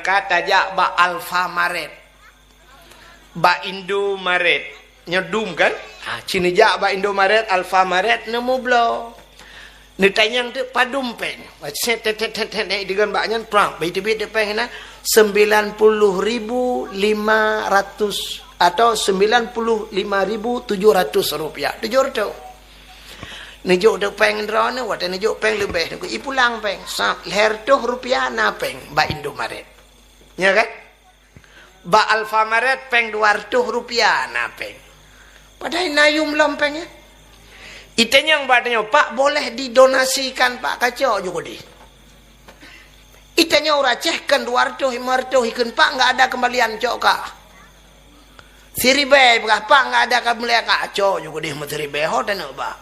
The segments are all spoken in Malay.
berangkat tajak ba Alfamaret, ba Indomaret, nyedum kan? Cini jak ba Indomaret, Alfamaret nemu blo. Ni tanyang tu padum peng. Set dengan baknya prang. Bait-bait peng na 90.500 atau 95.700 rupiah. Tujur tu. Nijuk de peng dro ni wat nijuk peng lebih ni ipulang peng. Sap leher tu rupiah na peng ba Indomaret. Ya kan? Ba Alfamaret peng 200 rupiah na peng. Padahal nayum lompengnya. Itanya yang badanya, Pak boleh didonasikan Pak kacau juga di. Itanya orang cehkan 200, 500 ikan Pak nggak ada kembalian cok kak. Siribe Pak nggak ada kembalian kacau juga di siribe hodan Pak.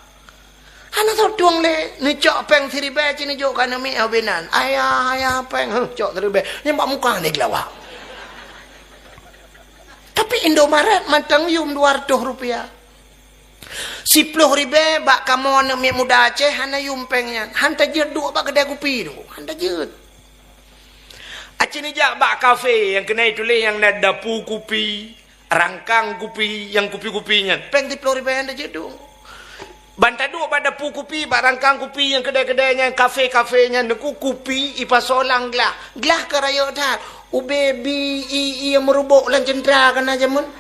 Anak tu tuang le, ni cok peng siribe cini juga kan mi abenan. Ayah peng cok siribe, ni Pak muka ni gelawak. Tapi Indomaret matang yum 200 rupiah. 10 ribe bak kamu nak mi muda Aceh hana yumpengnya hanta jed dua bak kedai kopi tu hanta jed Aceh ni jak bak kafe yang kena tulis yang nak dapu kopi rangkang kopi yang kopi-kopinya peng 10 ribe hanta jed tu bantai dua bak dapu kopi bak rangkang kopi yang kedai-kedainya kafe-kafenya neku kopi ipasolang glah keraya dah ubebi yang merubuk lan cendera kan aja mun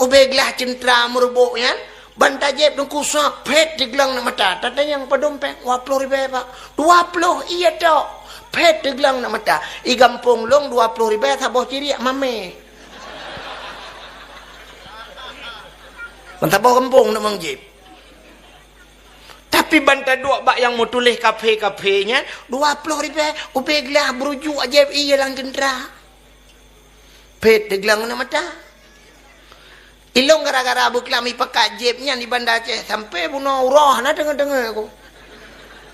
ubeglah centra merubuknya bantajep nungku pet di gelang nak mata tata yang padompeng 20 ribu Pak 20 iya tok pet di gelang nak mata i gampung long 20 ribu saboh ciri mame bantaboh kampung nak mangjip tapi bantah dua bak yang mau tulis kafe-kafenya 20 ribu ubeglah berujuk aja iya lang centra pet di gelang nak mata ilong gara-gara buklami pekat jebnya di Banda Aceh sampai bunuh urah na dengar-dengar aku.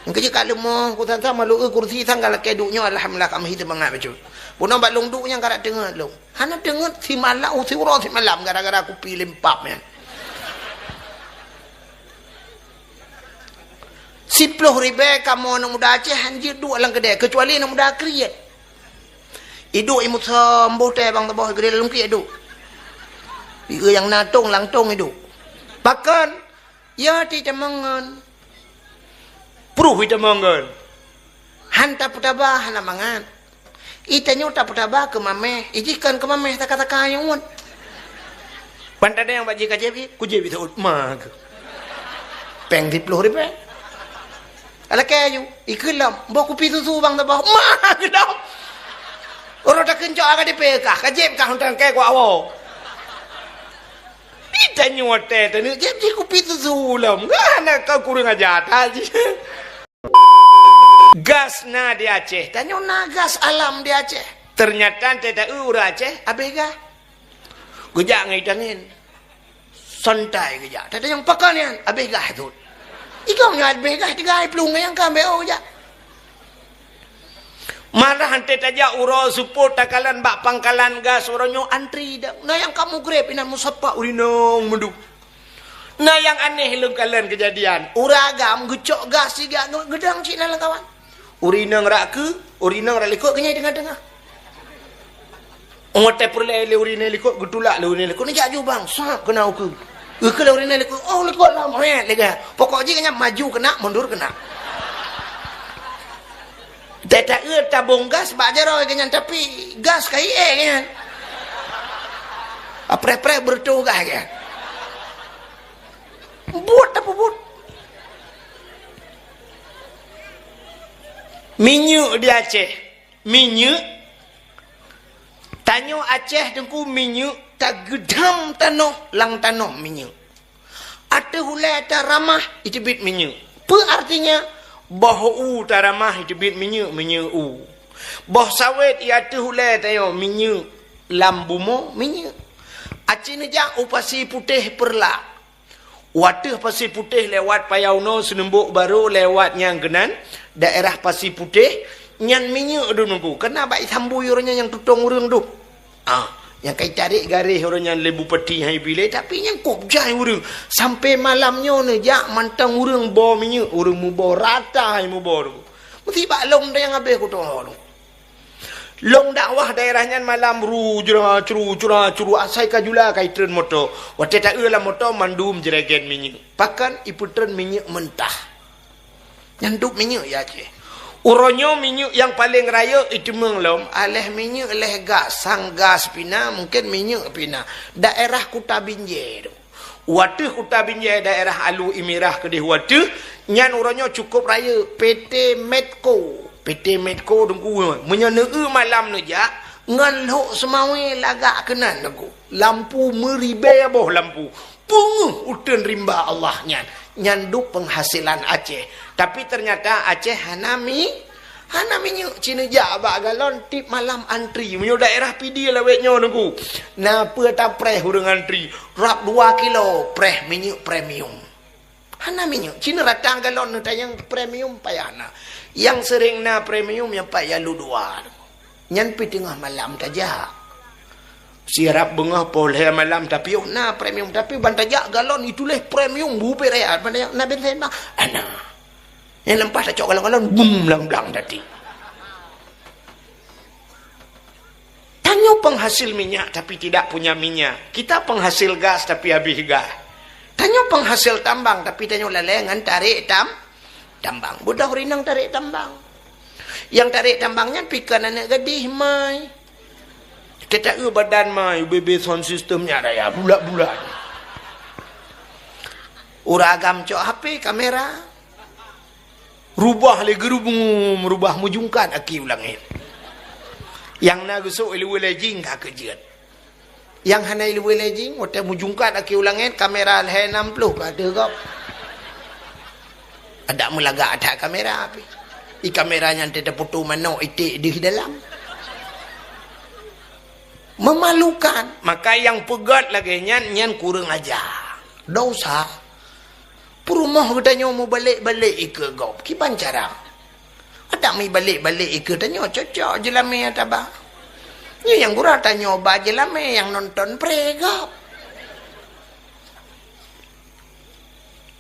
Engkau jika lemah aku tak malu kursi tanggal keduknya alhamdulillah kami hidup mengap betul. Bunuh bak lungduknya gara dengar long. Hana dengar si malam si urah si malam gara-gara aku pilih empapnya. 10 ribu kamu nak muda Aceh anjir dua lang kedai kecuali nak muda kriat. Iduk imut sembuh teh bang tabah gede dalam kriat iduk. Yang natung langtung itu. Bahkan ya tidak mangan. Pruh tidak mangan. Hanta putabah hana mangan. Itanya tak putabah ke mameh. Ijikan ke mameh tak kata kayun. Pantada yang baji kajebi, kujebi tak mag. Peng 10 ribu. Ala kayu, ikelam, bawa kopi susu bang tabah. Mag dong. Orang tak kencok agak dipekah, kajeb kah untuk kayak gua awak. Itanya wate tadi jadi kopi susu lam. Ngana kau kurang ajar aja. Gas na di Aceh. Tanya na gas alam di Aceh. Ternyata tidak ura Aceh. Abega. Gejak ngaitangin. Santai gejak. Tadi yang pakan yang abega tu. Ikau nyat abega 3 pelung yang kambe oh ja. Marah hante taja uro support takalan bak pangkalan gas oronyo antri dak. Nah yang kamu grab inan musapa urinong menduk. Nah yang aneh lem kalian kejadian. Uragam gecok gas siga gedang cina lang kawan. Urinong rak ke, urinong rak likut kenyai tengah-tengah. Ngote perle le urinong likut gutulak le urinong likut ni jaju bang. Sap kena aku. Ke le urinong likut. Oh likut lah meh lega. Pokok je kena maju kena mundur kena. Tidak tabung gas bajar orang tapi gas kayak kan. Pre bertugas kan. Buat apa buat? Minyak di Aceh, minyak. Tanyo Aceh dengku minyak tak gedam tanah lang tanah minyak. Ada hulai ada ramah itu bit minyak. Apa artinya? Bahu taramah hidupit minyak u. Bah sawit ia tu hulai tayo minyak lambumo minyak. Aceh ni jak upasi putih perla. Watih pasir putih lewat Payauno Senembuk Baru lewat yang genan daerah pasir putih nyan minyak tu nunggu. Kena baik sambu orangnya yang tutong urang tu. Yang kai tarik garis orangnya lebu peti hai bilai tapi yang kop jai urang sampai malamnya ni jak mantang urang bawa minyak urang mu bawa rata hai mu bawa tu Mesti bak long dah yang habis ku tolong. Long dakwah daerahnya malam curu asai kajula kai tren motor. Wate tak lah motor mandum jeregen minyak. Pakan ipu tren minyak mentah. Nyanduk minyak ya je. Uronyo minyak yang paling raya itu menglom. Aleh minyak aleh gas, sang gas pina mungkin minyak pina. Daerah Kuta Binjai tu. Wate Kuta Binjai daerah Alu Imirah kedih wate. Nyan uronyo cukup raya PT Medco. PT Medco dengku menyeneu malam nu ja ngan lok semawe lagak kenan aku lampu meribe boh lampu punguh uten rimba Allah nyanduk penghasilan Aceh tapi ternyata Aceh hanami nyu cina ja bak galon tip malam antri menyo daerah pidi lawetnya dengku na pe ta preh urang antri rap 2 kilo preh minyak premium hanami nyu cina ratang galon nu tayang premium payana yang sering na premium yang payah luar nyan pi tengah malam tajak siarap bengah poleh malam tapi na premium tapi bantajak galon itulah premium bu pereat bantajak na bensin mah ana yang lempah tak cok galon bum lang tadi tanya penghasil minyak tapi tidak punya minyak kita penghasil gas tapi habis gas tanya penghasil tambang tapi tanya lelengan tarik tambang. Budak rinang tarik tambang. Yang tarik tambangnya pikan anak gadih mai. Kita badan mai. BB sound systemnya ada ya. Bulat-bulat. Uragam cok HP kamera. Rubah lagi merubah mujungkan aki ulangin. Yang nagusuk ilu lejing kakejian. Yang hana ilu lejing. Wata mujungkan aki ulangin. Kamera leh 60 kada kau. Ada melaga ada kamera api. I kameranya tidak putu manok itik di dalam. Memalukan. Maka yang pegat lagi nyan kurang aja. Dosa. Perumah kita mau balik ke gop. Kipan cara? Ada mi balik ke tanya cocok jelame ataba. Ni yang gura tanya ba jelame yang nonton pregop.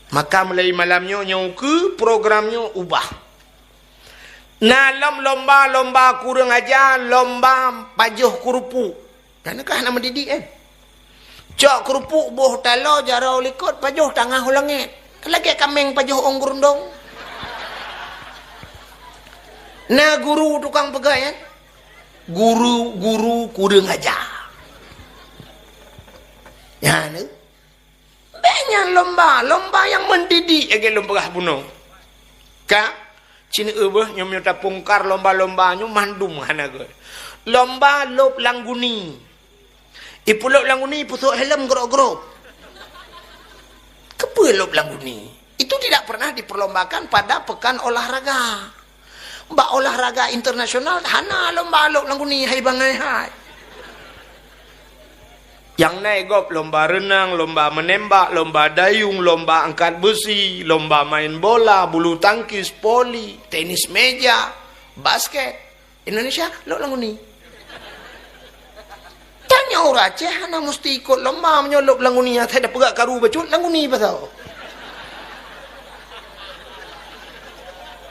Maka mulai malamnya ke programnya ubah. Nah lomba kurang aja lomba pajuh kerupuk. Kanakah nama didik Cok kerupuk boh talo jarau likut pajuh tangah ulangit. Lagi kameng pajuh onggurundong. Nah guru tukang pegawai Guru kurang aja. Ya ni. Banyak lomba yang mendidik age lomba bunuh. Ka cina eueuh nyom nyota pungkar lomba-lombanya mandum hanaga. Lomba lop langguni. Ipu lop langguni pusuk helm grok-grok. Kepe lop langguni? Itu tidak pernah diperlombakan pada pekan olahraga. Mbak olahraga internasional hana lomba lop langguni hai bangai hai. Yang naik gop lomba renang, lomba menembak, lomba dayung, lomba angkat besi, lomba main bola, bulu tangkis, poli, tenis meja, basket. Indonesia lo languni. Tanya orang Aceh hana mesti ikut lomba menyolok languni. Saya dah pegak karu bacut languni pasal.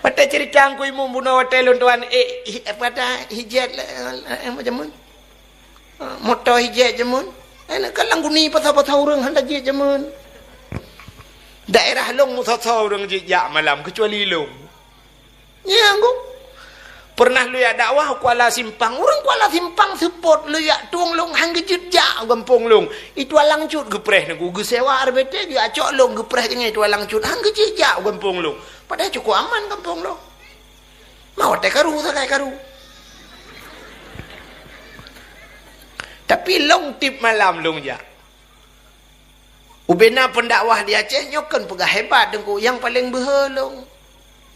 Pada cerita aku imu bunuh hotel tuan pada hijat macam mana? Motor hijat jemun. Kan langguni pasal-pasal orang hendak je jemun. Daerah long musasau orang je jak malam kecuali long. Ya aku. Pernah lu ya dakwah Kuala Simpang. Orang Kuala Simpang support lu ya tuang long hang kejut jak gampung long. Itu alang cut gepreh nagu gesewa RBT dia acok long gepreh nya itu alang cut hang kejut jak gampung long. Padahal cukup aman gampung long. Mau teh karu sakai karu. Tapi long tip malam long ja. Ubena pendakwah di Aceh nyokan pegah hebat dengku yang paling behe long.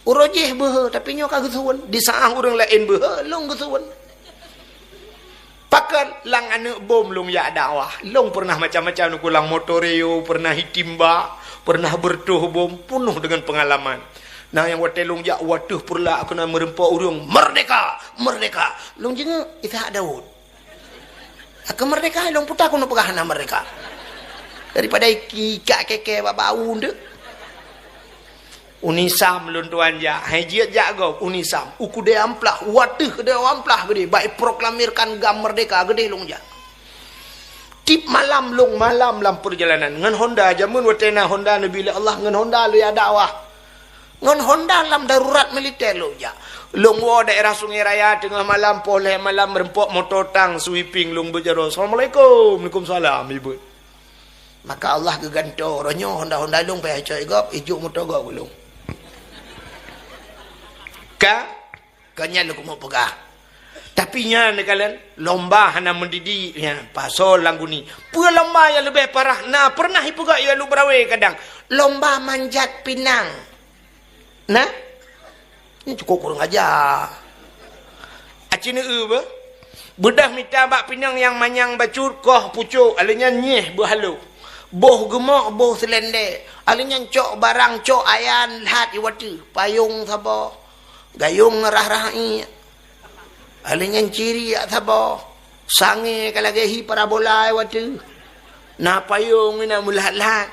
Urojeh behe tapi nyok kagesuan di saang urang lain behe long gesuan. Pakal lang anak bom long ya dakwah. Long pernah macam-macam nu kulang motoreo, pernah hitimba, pernah bertuh bom penuh dengan pengalaman. Nah yang watelung ja waduh purla kena merempa urang merdeka, merdeka. Long jenga Ishak Daud. Kemerdekaan long putar kuno pegahana mereka daripada ikak keke babau ndek Unisam lun tuan ja. Hai jiat jago unisam. Uku de amplah, watih de amplah gede. Baik proklamirkan gam merdeka gede lung ja. Tip malam lung malam lam perjalanan. Ngan Honda jamun watena Honda Nabi Allah ngan Honda lu ya dakwah. Ngan Honda lam darurat militer lung ja. Lung wo daerah Sungai Raya tengah malam poleh malam rempok motor tang sweeping lung berjaro. Assalamualaikum. Waalaikumsalam ibu. Maka Allah geganto ronyo Honda lung payah coy gop ijuk motor gop lung. Kanya lu mau pegah. Tapi nya ni kalian lomba hana mendidik ya pasal langgu ni. Pua lomba yang lebih parah. Nah pernah ipuga ya lu berawe kadang. Lomba manjat pinang. Nah ini cukup kurang aja. Acina ba? Bedah minta bak pinang yang manyang bacur koh pucuk alinya nyeh berhalu. Boh gemak boh selendek. Alinya cok barang cok ayan hat iwati payung sabo. Gayung ngerah-rahi. Alinya ciri ya sabo. Sange kalagahi parabola iwati. Na payung ina mulat-lat.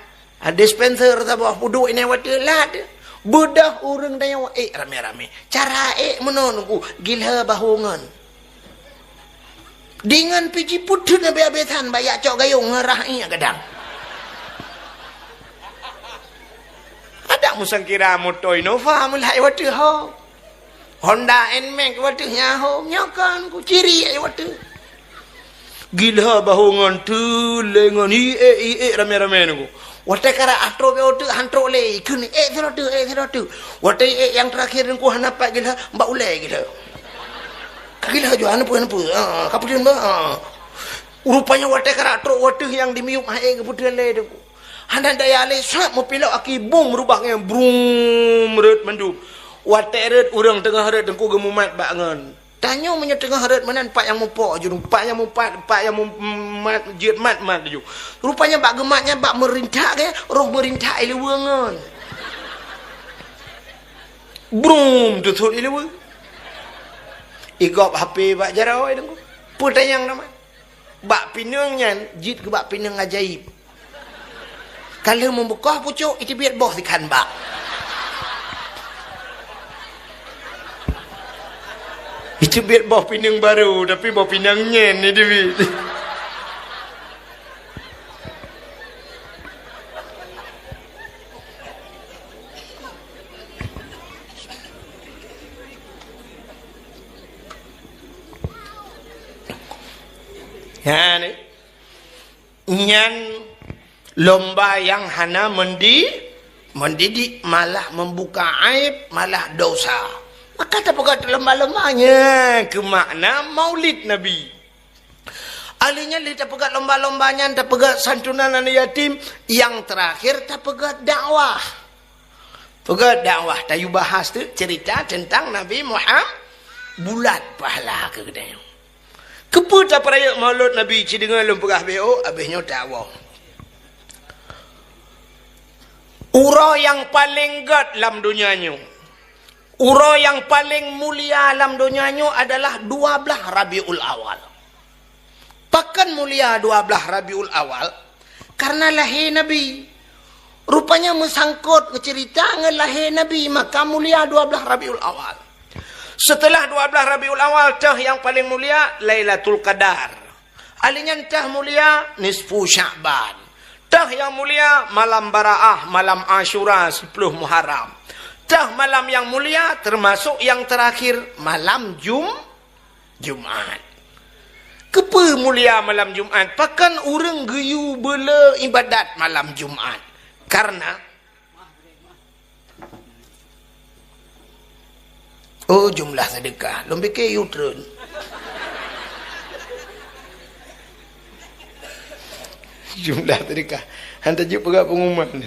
Dispenser sabo puduk ini iwati lat. Bedah urang daya rame-rame. Cara menonku gilha bahungan. Dengan piji putih na beabetan bayak cok gayung ngerah gadang. Ada musang kira motor Innova mulai watu ho. Honda Nmax watu nyaho nyakan ku ciri watu. Gilha bahungan tu lengan rame-rame nunggu. Wate kara atro be otu hantro le kun tu. Wate yang terakhir nunggu hanapa gilha mbak ule gilha. Gilha jo hanapu kaputin ba. Rupanya wate kara atro watu yang dimiuk hae keputin le tu. Handa daya le sat mo pilok aki bung merubahnya brum red mandu. Wate red urang tengah red dengku gemumat bangan. Tanyo punya tengah red manan pak yang mupok je pak yang mat jiat mat je. Rupanya bak gematnya bak merintah ke roh merintah ilewengan. Brum tutul ilewe. Igop HP bak jarau dengku. Putayang nama. Bak pinangnya jit ke bak pinang ajaib. Kalau membuka pucuk itu biar boh ikan bak. Itu biar boh pinang baru tapi boh pinangnya ni Dewi. Ya ni. Nyan lomba yang hana mendidik malah membuka aib malah dosa. Maka tak pegat lomba-lombanya ke makna maulid Nabi. Alinya li tak pegat lomba-lombanya, tak pegat santunan anak yatim. Yang terakhir tak pegat dakwah. Pegat dakwah. Tayu bahas tu cerita tentang Nabi Muhammad bulat pahala ke kedai. Keputar perayaan maulud Nabi cidengan lumpugah BO habisnya dakwah. Ura yang paling gad dalam dunianya. Ura yang paling mulia dalam dunianya adalah 12 Rabiul Awal. Pakan mulia 12 Rabiul Awal karena lahir Nabi. Rupanya mesangkut cerita dengan lahir Nabi, maka mulia 12 Rabiul Awal. Setelah 12 Rabiul Awal tah yang paling mulia Lailatul Qadar. Alinya tah mulia nisfu Sya'ban. Tah yang mulia malam Baraah, malam Ashura 10 Muharram. Tah malam yang mulia termasuk yang terakhir malam Jumat. Kepa mulia malam Jumat? Pakan orang geyu bela ibadat malam Jumat. Karena jumlah sedekah. Lom fikir U-turn. Jumlah sedekah. Hantar je pegang pengumuman.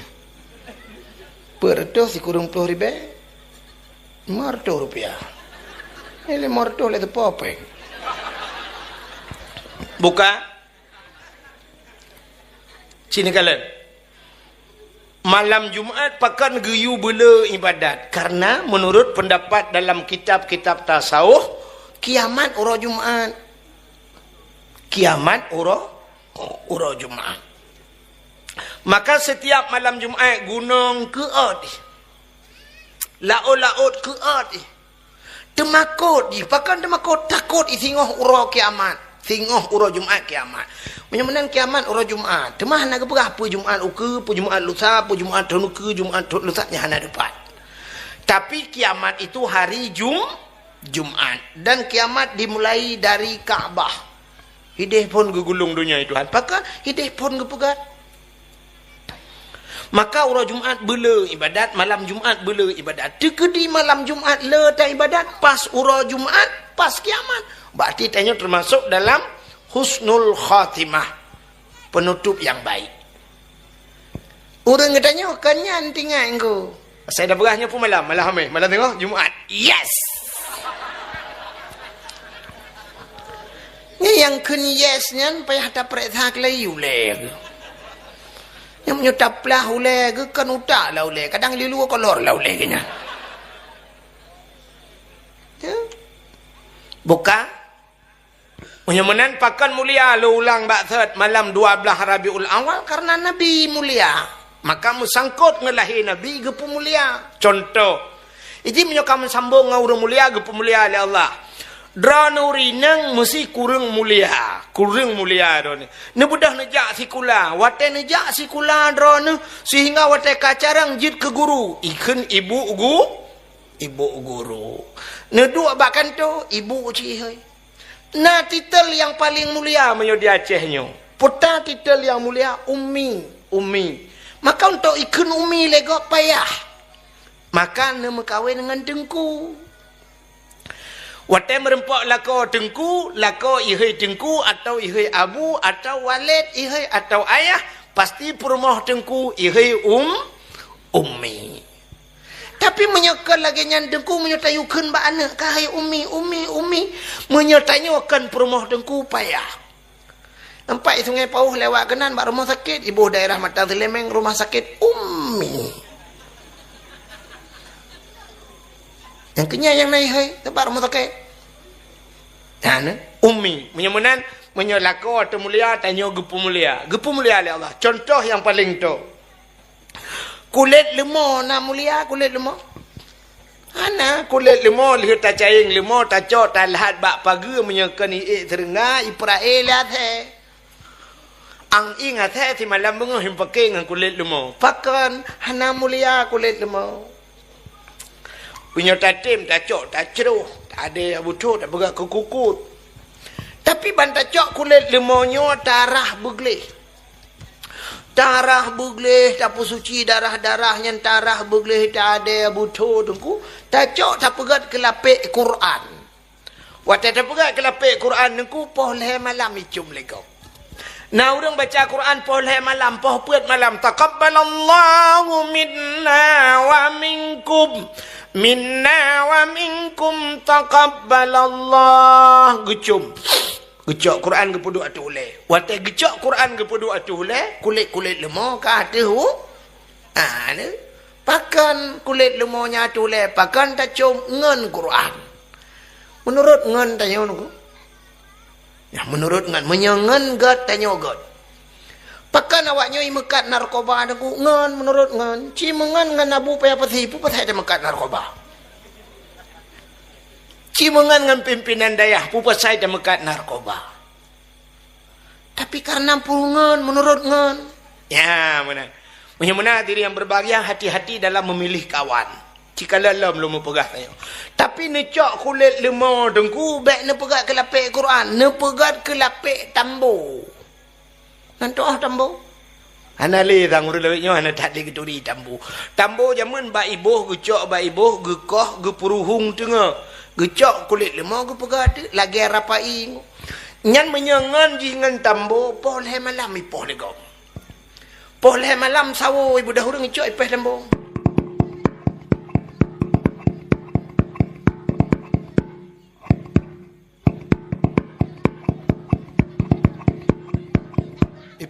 Perdo si kurang 10 ribu. Rp500. Ini Rp500 lah terpopeng. Buka. Sini kalian. Malam Jumat pakan geyu bela ibadat. Karena menurut pendapat dalam kitab-kitab tasawuf, kiamat ura Jumat. Kiamat ura Jumat. Maka setiap malam Jumat gunung ke laut ke temakut pakan temakut takut singoh ura kiamat singoh ura Jumaat kiamat menyamanan kiamat ura Jumaat temah nak berapa Jumaat uke pu Jumaat lusa pu Jumaat tahun uke Jumaat lusa nya hana depan tapi kiamat itu hari Jumaat dan kiamat dimulai dari Kaabah hidih pun gegulung dunia itu pakan hidih pun gepegat maka ura Jumaat bela ibadat malam Jumaat bela ibadat tekedi malam Jumaat le ta ibadat pas ura Jumaat pas kiamat berarti tanya termasuk dalam husnul khatimah penutup yang baik orang katanya kanyan tinggal engko saya dah berahnya pun malam tengok Jumaat yes ni yang kun yes nyan payah dapat tak layu le yang menyutap lah oleh ke kan utak lah oleh kadang lilu kolor lah oleh kena ya. Buka menyamanan pakan mulia lo ulang baksat malam 12 Rabiul Awal karena Nabi mulia maka musangkut ngelahi Nabi gepu mulia contoh ini menyokam sambung ngau mulia gepu mulia oleh Allah dra nuri nang mesti kurang mulia don ne budah nejak sikula wate nejak sikula dra ne sehingga wate kacarang jid ke guru ikan ibu guru ne dua bakan tu ibu uci hei na titel yang paling mulia menyo di Acehnya puta titel yang mulia ummi maka untuk ikan ummi legok payah maka ne mekawin dengan dengku Watai merempak lako tengku, lako ihai tengku atau ihai abu atau walid ihai atau ayah pasti perumah tengku ihai ummi. Tapi menyokal lagi nyan tengku menyotayukan ba anak kahai ummi menyotanyakan perumah tengku payah. Nampak Sungai Pauh lewat kanan bak rumah sakit ibu daerah Mata Selemeng rumah sakit ummi. Yang kenya yang naik hai tempat rumah sakit ummi menyamanan menyolako atau mulia tanya gepu mulia oleh Allah contoh yang paling tu kulit lemah nak mulia kulit lemah ana kulit lemah lihat tak caing lemah tak cok tak lahat bak pagi menyakan terenga iprae lihat he ang ingat he si malam bengah himpaking dengan kulit lemah pakan hana mulia kulit lemah punya tatim, tak cok, tak ceruh, tak ada butuh, tak berat ke kukut. Tapi bantak cok kulit lemahnya darah begleh. Darah begleh, tak suci darah-darahnya darah begleh, tak ada butuh tengku. Tak cok, tak berat ke lapik Quran. Waktu tak berat ke lapik Quran tengku, pohleh malam icum legok. Nah orang baca Quran pohleh malam, poh puat malam. Taqabbalallahu minna wa minkum. Minna wa minkum taqabbalallah gecum gecok Quran gepudu atu oleh watai gecok Quran gepudu atu oleh kulit-kulit lemah ka atu ne pakan kulit lemahnya atu oleh pakan ta cum ngen Quran menurut ngen tanya nuku ya menurut ngen menyengen gat tanya gat pakan awaknya mekat narkoba ada ku ngan menurut ngan cimengan ngan nabu payah petipu pasai ada mekat narkoba cimengan ngan pimpinan dayah pu pasai ada mekat narkoba tapi karena pulungan menurut ngan ya mana menyamana diri yang berbahagia hati-hati dalam memilih kawan jika lalam belum pegah tayo tapi necak kulit lemah dengku baik ne pegat ke lapik Quran ne pegat ke lapik tambo nanti tambo anale tang urulawitnya ana tak le geturi tambo zaman ba ibuh gecok ba ibuh gekoh gepuruhung tengah gecok kulit lemah ge pegat lagi rapai nyan menyangan jingan tambo poleh malam ipoh legom poleh malam sawo ibu dah urang gecok ipeh tambo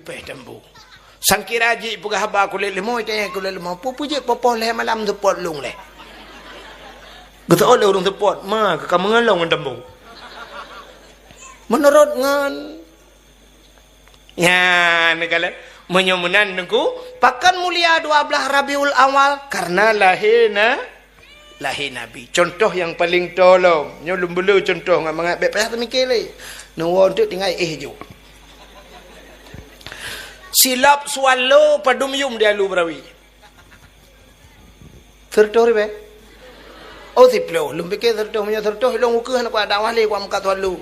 ipeh tambo sangkira ji pugah haba kulit lemah tanya kulit lemah pupu je popoh leh malam tepot lung leh betul oleh urung tepot ma ke kamu ngalong tambo menurut ngan ya negala menyomunan nengku pakan mulia 12 Rabiul Awal karena lahirna lahir Nabi. Contoh yang paling tolong. Nyo lumbelu contoh ngam mangat bek payah mikir le. Nuwon tu tinggal je. Silap swallow padum yum dia lu brawi. Tertor be. Oh siplo, lumbike tertor punya tertor long uke nak ada wale kwa muka swallow.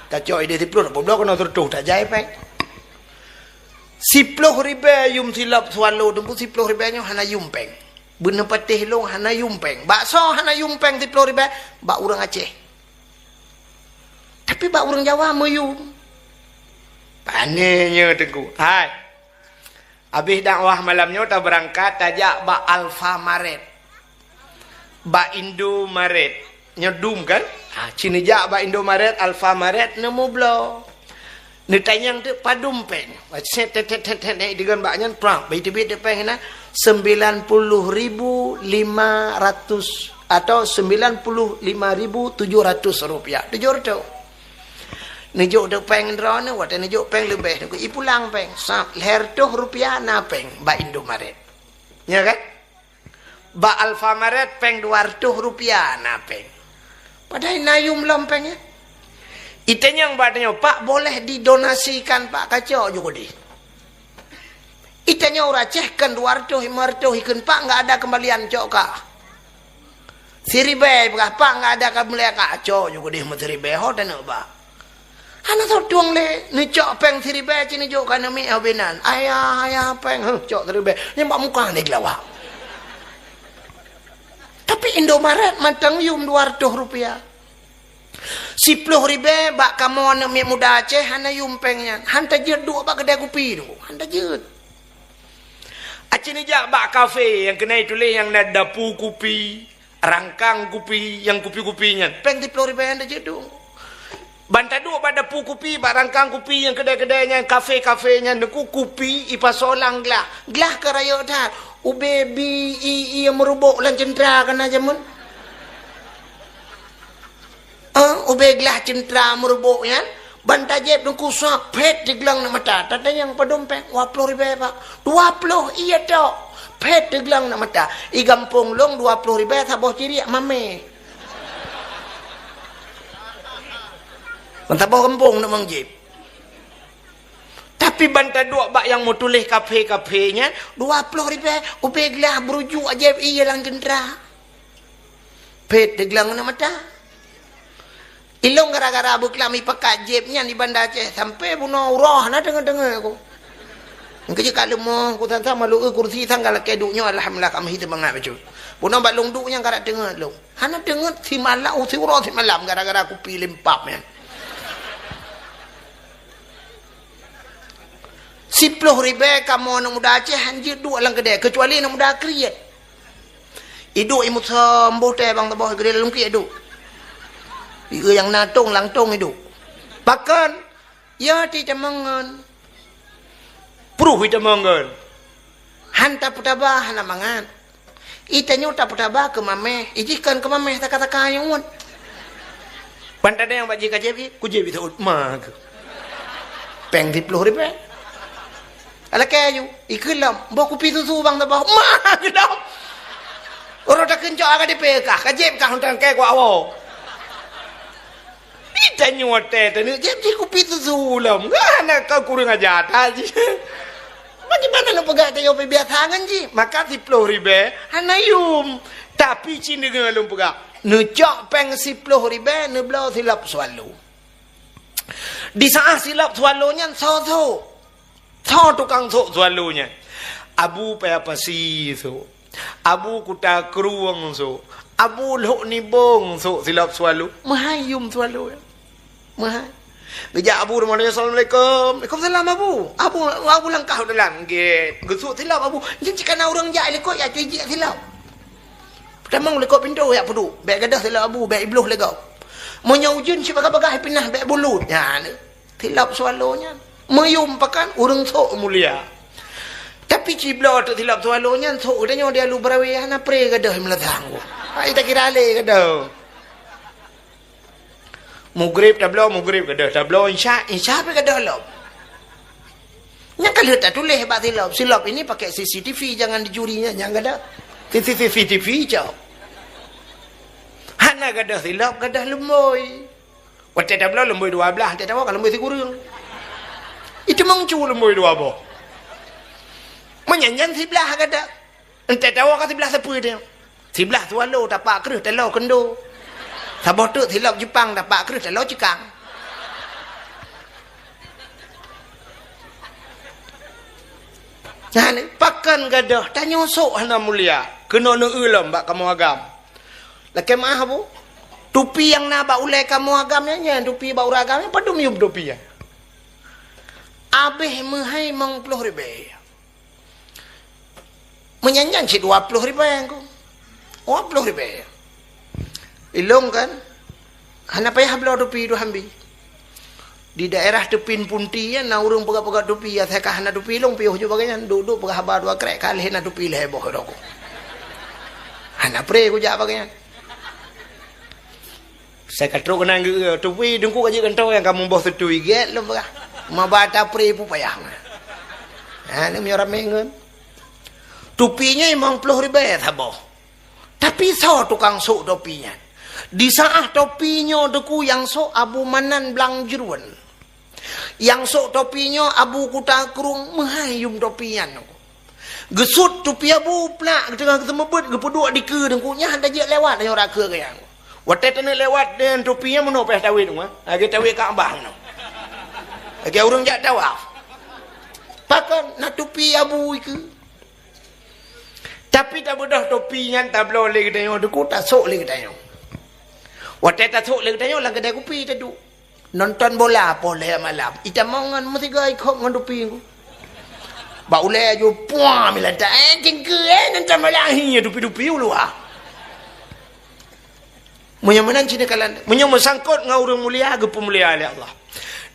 Kacau ide siplo nak blok kena tertor tak jai pe. Siplo ribe yum silap swallow dumpu siplo ribe nyo hana yum peng. Bener patih long hana yumpeng. Bakso hana yumpeng di Pulau Ribe. Bak orang Aceh. Tapi bak orang Jawa meyum. Panenya teguh. Hai. Habis dakwah malamnya tak berangkat tajak bak Alfamaret. Bak Indomaret. Nyedum kan? Ha, cini jak bak Indomaret, Alfamaret nemu blo. Ni tanyang tu padum peng. Set dengan baknya perang. Baik peng na 90.500 atau 95.700 rupiah. Tujur tu. Nijuk tu peng drone, wate nijuk peng lebih. Niku ipulang peng. Sap leher tu rupiah na peng ba Indomaret. Ya kan? Ba Alfamaret peng 200 rupiah na peng. Padahal nayum lompeng ya. Itanya yang badanya, Pak boleh didonasikan Pak kacau juga di. Itanya orang cehkan 200, 500 ikan Pak enggak ada kembalian cok kah. Siribe Pak enggak ada kembalian kacau juga di siribe ho dan Pak. Hana tu tuang le ni cok peng siribe cini jok kana mi abenan. Ayah peng cok siribe. Ni Pak muka ni gelawak. Tapi Indomaret matang yum 200 rupiah. 10 ribe bak kamu anak muda Aceh hana yumpengnya hanta jed dua bak kedai kopi tu hanta jed Aceh ni jak bak kafe yang kena tulis yang ada dapu kopi rangkang kopi yang kopi-kopinya peng 10 ribe hanta jed tu banta dua bak dapu kopi bak rangkang kopi yang kedai-kedainya kafe-kafenya neku kopi ipasolang glah keraya dah ubebi yang merubuk lan cendera kan aja mun ubeglah centra merbuk ya banta jeb nungku sak pet diglang nak mata tanda yang padompeng 20 ribu Pak 20 iya tok pet diglang nak mata I gampung long 20 ribu saboh ciri mame banta boh kampung nak mangjib tapi banta dua bak yang mau tulis kafe-kafenya 20 ribu ubeglah berujuk ajeb iya lang centra pet diglang nak mata Ilong gara-gara buklami pekat jebnya di Banda Aceh sampai bunuh urah na dengar-dengar aku. Engkau kalau mau aku tanta malu kursi tanggal keduknya alhamdulillah kami hidup bangat betul. Bunuh balung duknya gara dengar lu. Hana dengar si malam si urah si malam gara-gara aku pilih empap ya. 10 ribu kamu anak muda Aceh hanjir dua lang kedai kecuali anak muda kriat. Iduk imut sembuh teh bang tabah gede dalam kriat iduk. Dia yang natong langtong itu. Bahkan ya tidak mangan. Pruh tidak mangan. Hanta putabah hana mangan. Itanya tak putabah ke mameh. Ijikan ke mameh tak kata kaya un. Bantada yang baji kajebi, kujebi tu mag. Peng 10 ribu. Ala kayu, ikelam, bawa kopi susu bang tabah. Mag dah. Orang tak kencok agak dipekah, kajeb kah hutan kayak gua awak. Itanya wate tadi jadi kopi susu lam. Gana kau kurang aja aja. Bagaimana nak pegang tayo pe biasa kan ji? Maka 10 ribu hanayum. Tapi cini ngalum pegang. Nucok peng 10 ribu neblau silap swallow. Di saat silap swallownya so. So tukang so swallownya. Abu pe apa sih so. Abu kuta keruang so. Abu lok ni bong so silap swallow. Mahayum swallow. Mahal. Bijak Abu rumah dia Assalamualaikum. Waalaikumsalam Abu. Abu langkah dalam gate. Gesuk silap Abu. Jadi kana orang jak lekok ya cuci silap. Pertama lekok pintu ya pedu. Beg gadah silap Abu, beg ibluh legau. Monya ujun si bagah-bagah pinah beg bulut. Ya ni. Silap swallownya. Mayum pakan urang sok mulia. Tapi ciblo tu silap swallownya sok udahnya dia lu berawi hana pre gadah melatang. Ai tak kira le gadah. Mugrib tablo mugrib gadah tablo insya pe gadah lob. Yang kalau tak tulis hebat silap ini pakai CCTV jangan dicurinya jangan gadah. CCTV jauh. Hana gadah silap gadah lemboi. Wate dah belah lemboi 12, tak tahu kalau lemboi kurang. Itu mengcu lemboi 12. Menyanyan sebelah gadah. Entah tahu kan sebelah siapa dia. Sebelah Tualo tapak kerus telau kendo. Sabah tu silap Jepang tapak kerus telau Cekang. Nah ni pakan gadah tanya sok hana mulia. Kena nak ulam bak kamu agam. Laki mah bu. Tupi yang nak bak ulai kamu agamnya nya tupi bak uragamnya padum yum tupi ya. Abeh mahai mang 10,000. Menyanyan si 20,000 aku. 20,000. Ilong kan. Hana payah belau tupi tu hambi. Di daerah Tepin Punti ya na urang pegak-pegak tupi ya saya kahana tupi long piuh juga bagian duduk pegak habar dua krek kali na tupi leboh doko. Hana pre ku jak bagian. Saya katro kena tupi dengku kaji kentau yang kamu boh tutui get lo pegak. Mabata pre pu payah. Ha ni mi orang mengen. Tupinya emang 10,000 saboh. Tapi so tukang sok topinya. Di saat topinya deku yang sok Abu Manan Blang Jeruan. Yang sok topinya Abu Kutakrung mahayum topian. Gesut topi Abu pelak tengah ketemu bet gepeduk di ke dengkunya hendak je lewat dengan orang ke yang. Watet ni lewat dengan topinya meno peh tawid tu ah. Agi tawid Kaabah no. Agi urang jak tawaf. Pakan nak topi Abu ke. Tapi tak bedah topinya tak boleh kita deku tak sok lagi kita. Watet tak sok lagi kita lang kedai kopi tadu. Nonton bola boleh malam. Ita mongan mesti gay kok ngan dupi ku. Ba ule ju puah milanta jengke nonton bola hi dupi-dupi ulu ah. Munyamanan cina kalan. Munyam sangkut ngau urang mulia ge pemulia oleh Allah.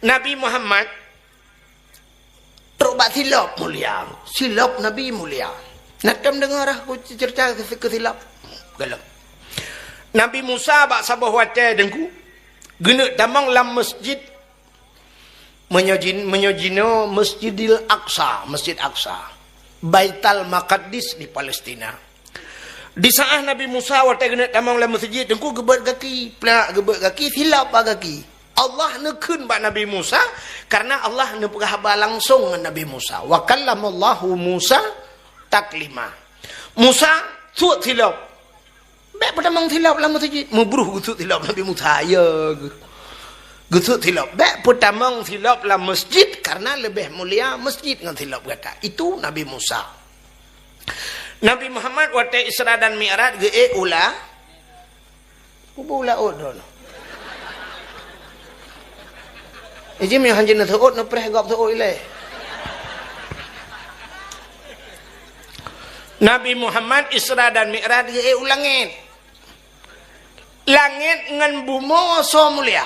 Nabi Muhammad terobat silap mulia. Silap Nabi mulia. Nakam dengar aku cerita ke silap. Galak. Nabi Musa bak sabah wate dengku. Gena damang lam masjid menyojino Masjidil Aqsa, Masjid Aqsa, Baitul Maqdis di Palestina. Di saat Nabi Musa wate gena damang lam masjid dengku gebet kaki, pelak gebet kaki, silap kaki. Allah nekun bak Nabi Musa karena Allah nepegah haba langsung dengan Nabi Musa. Wa kallamallahu Musa taklima. Musa suat silap. Baik pertama silap dalam masjid. Membruh gusut silap Nabi Musa. Ya. Gusut silap. Baik pertama silap dalam masjid. Karena lebih mulia masjid dengan silap kata. Itu Nabi Musa. Nabi Muhammad waktu Isra dan Mi'raj. Ge ula. Kubu ula odol. Ijim yang hanjin na terot. Napreh gap terot ilai. Nabi Muhammad Isra dan Mi'raj ge ulangin. Langit ngan bumi so mulia.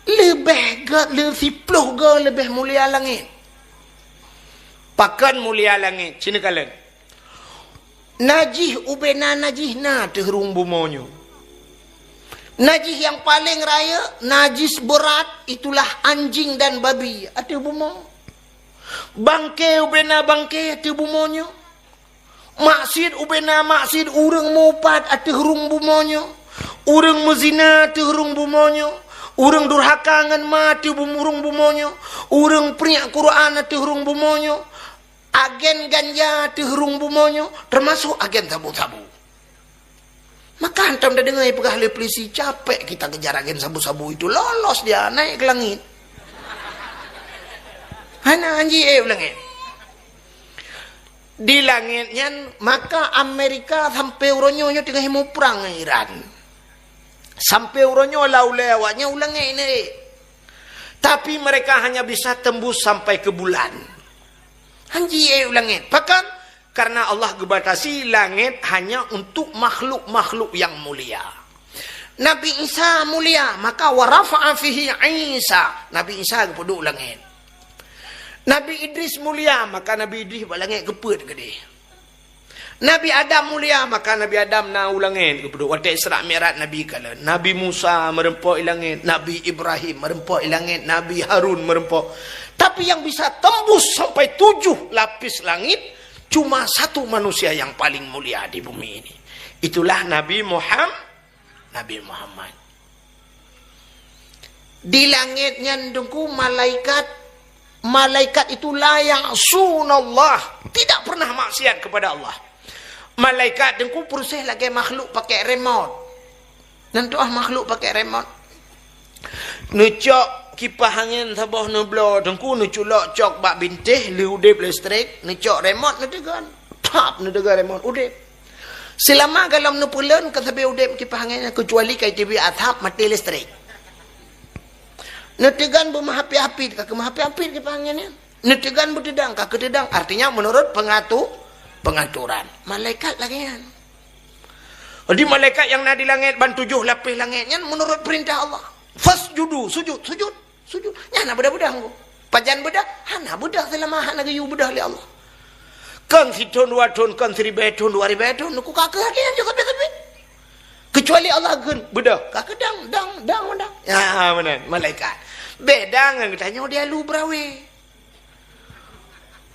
Lebih sipuluh lebih mulia langit. Pakan mulia langit. Sini kalian. Najih ubena najih na terung bumonyo. Najis yang paling raya, najis berat itulah anjing dan babi. Ada bumo. Bangke ubena bangke ada bumonyo. Maksud ubena maksud urang mupat atuh hurung bumonyo. Urang mezina atuh hurung bumonyo. Urang durhaka ngan mati bumurung bumonyo. Urang peniak Quran atuh hurung bumonyo. Agen ganja atuh hurung bumonyo, termasuk agen sabu-sabu. Maka hantam dah dengar pegah oleh polisi, capek kita kejar agen sabu-sabu itu, lolos dia naik ke langit. Hana anji langit. Di langitnya maka Amerika sampai uronyonya tengah mau perang dengan Iran. Sampai uronyo laulewatnya ulang ini. Tapi mereka hanya bisa tembus sampai ke bulan. Hanji langit. Bahkan karena Allah gebatasi langit hanya untuk makhluk-makhluk yang mulia. Nabi Isa mulia, maka warafa'a fihi Isa. Nabi Isa kepuduk langit. Nabi Idris mulia, maka Nabi Idris balangit keput gede. Nabi Adam mulia, maka Nabi Adam na ulangit kepuduk. Waktu Isra Mi'raj Nabi kala. Nabi Musa merempok ilangit, Nabi Ibrahim merempok ilangit, Nabi Harun merempok. Tapi yang bisa tembus sampai 7 lapis langit cuma satu manusia yang paling mulia di bumi ini. Itulah Nabi Muhammad. Di langitnya dengku malaikat itu la ya'sunallah, tidak pernah maksiat kepada Allah. Malaikat dengku proses lagi makhluk pakai remote. Nanti makhluk pakai remote. Nucok kipas angin sabah nublo dengku nuculok cok bak bintih li udip listrik, nucok remote nudegan. Tap nudegan remote udip. Selama dalam nupulen ke sabi udip kipas anginnya kecuali kai TV atap mati listrik. Netegan bermahapi-hapi, kakak mahapi-hapi kepanggilnya. Netegan bertedang, kakak tedang. Artinya menurut pengaturan. Malaikat lagi kan. Jadi malaikat yang ada di langit, ban 7 lapis langitnya menurut perintah Allah. Fasjudu, sujud. Nyana bedah-bedah aku. Pajan bedah, hana bedah selama hana gayu bedah li Allah. Kan si ton 2 ton, kan 1000 ton, 2000 ton. Nuku kakak lagi yang juga sampai. Kecuali Allah gun bedah. Kakak dang. Ya benar, malaikat. Beda dengan tanya dia lu brawe.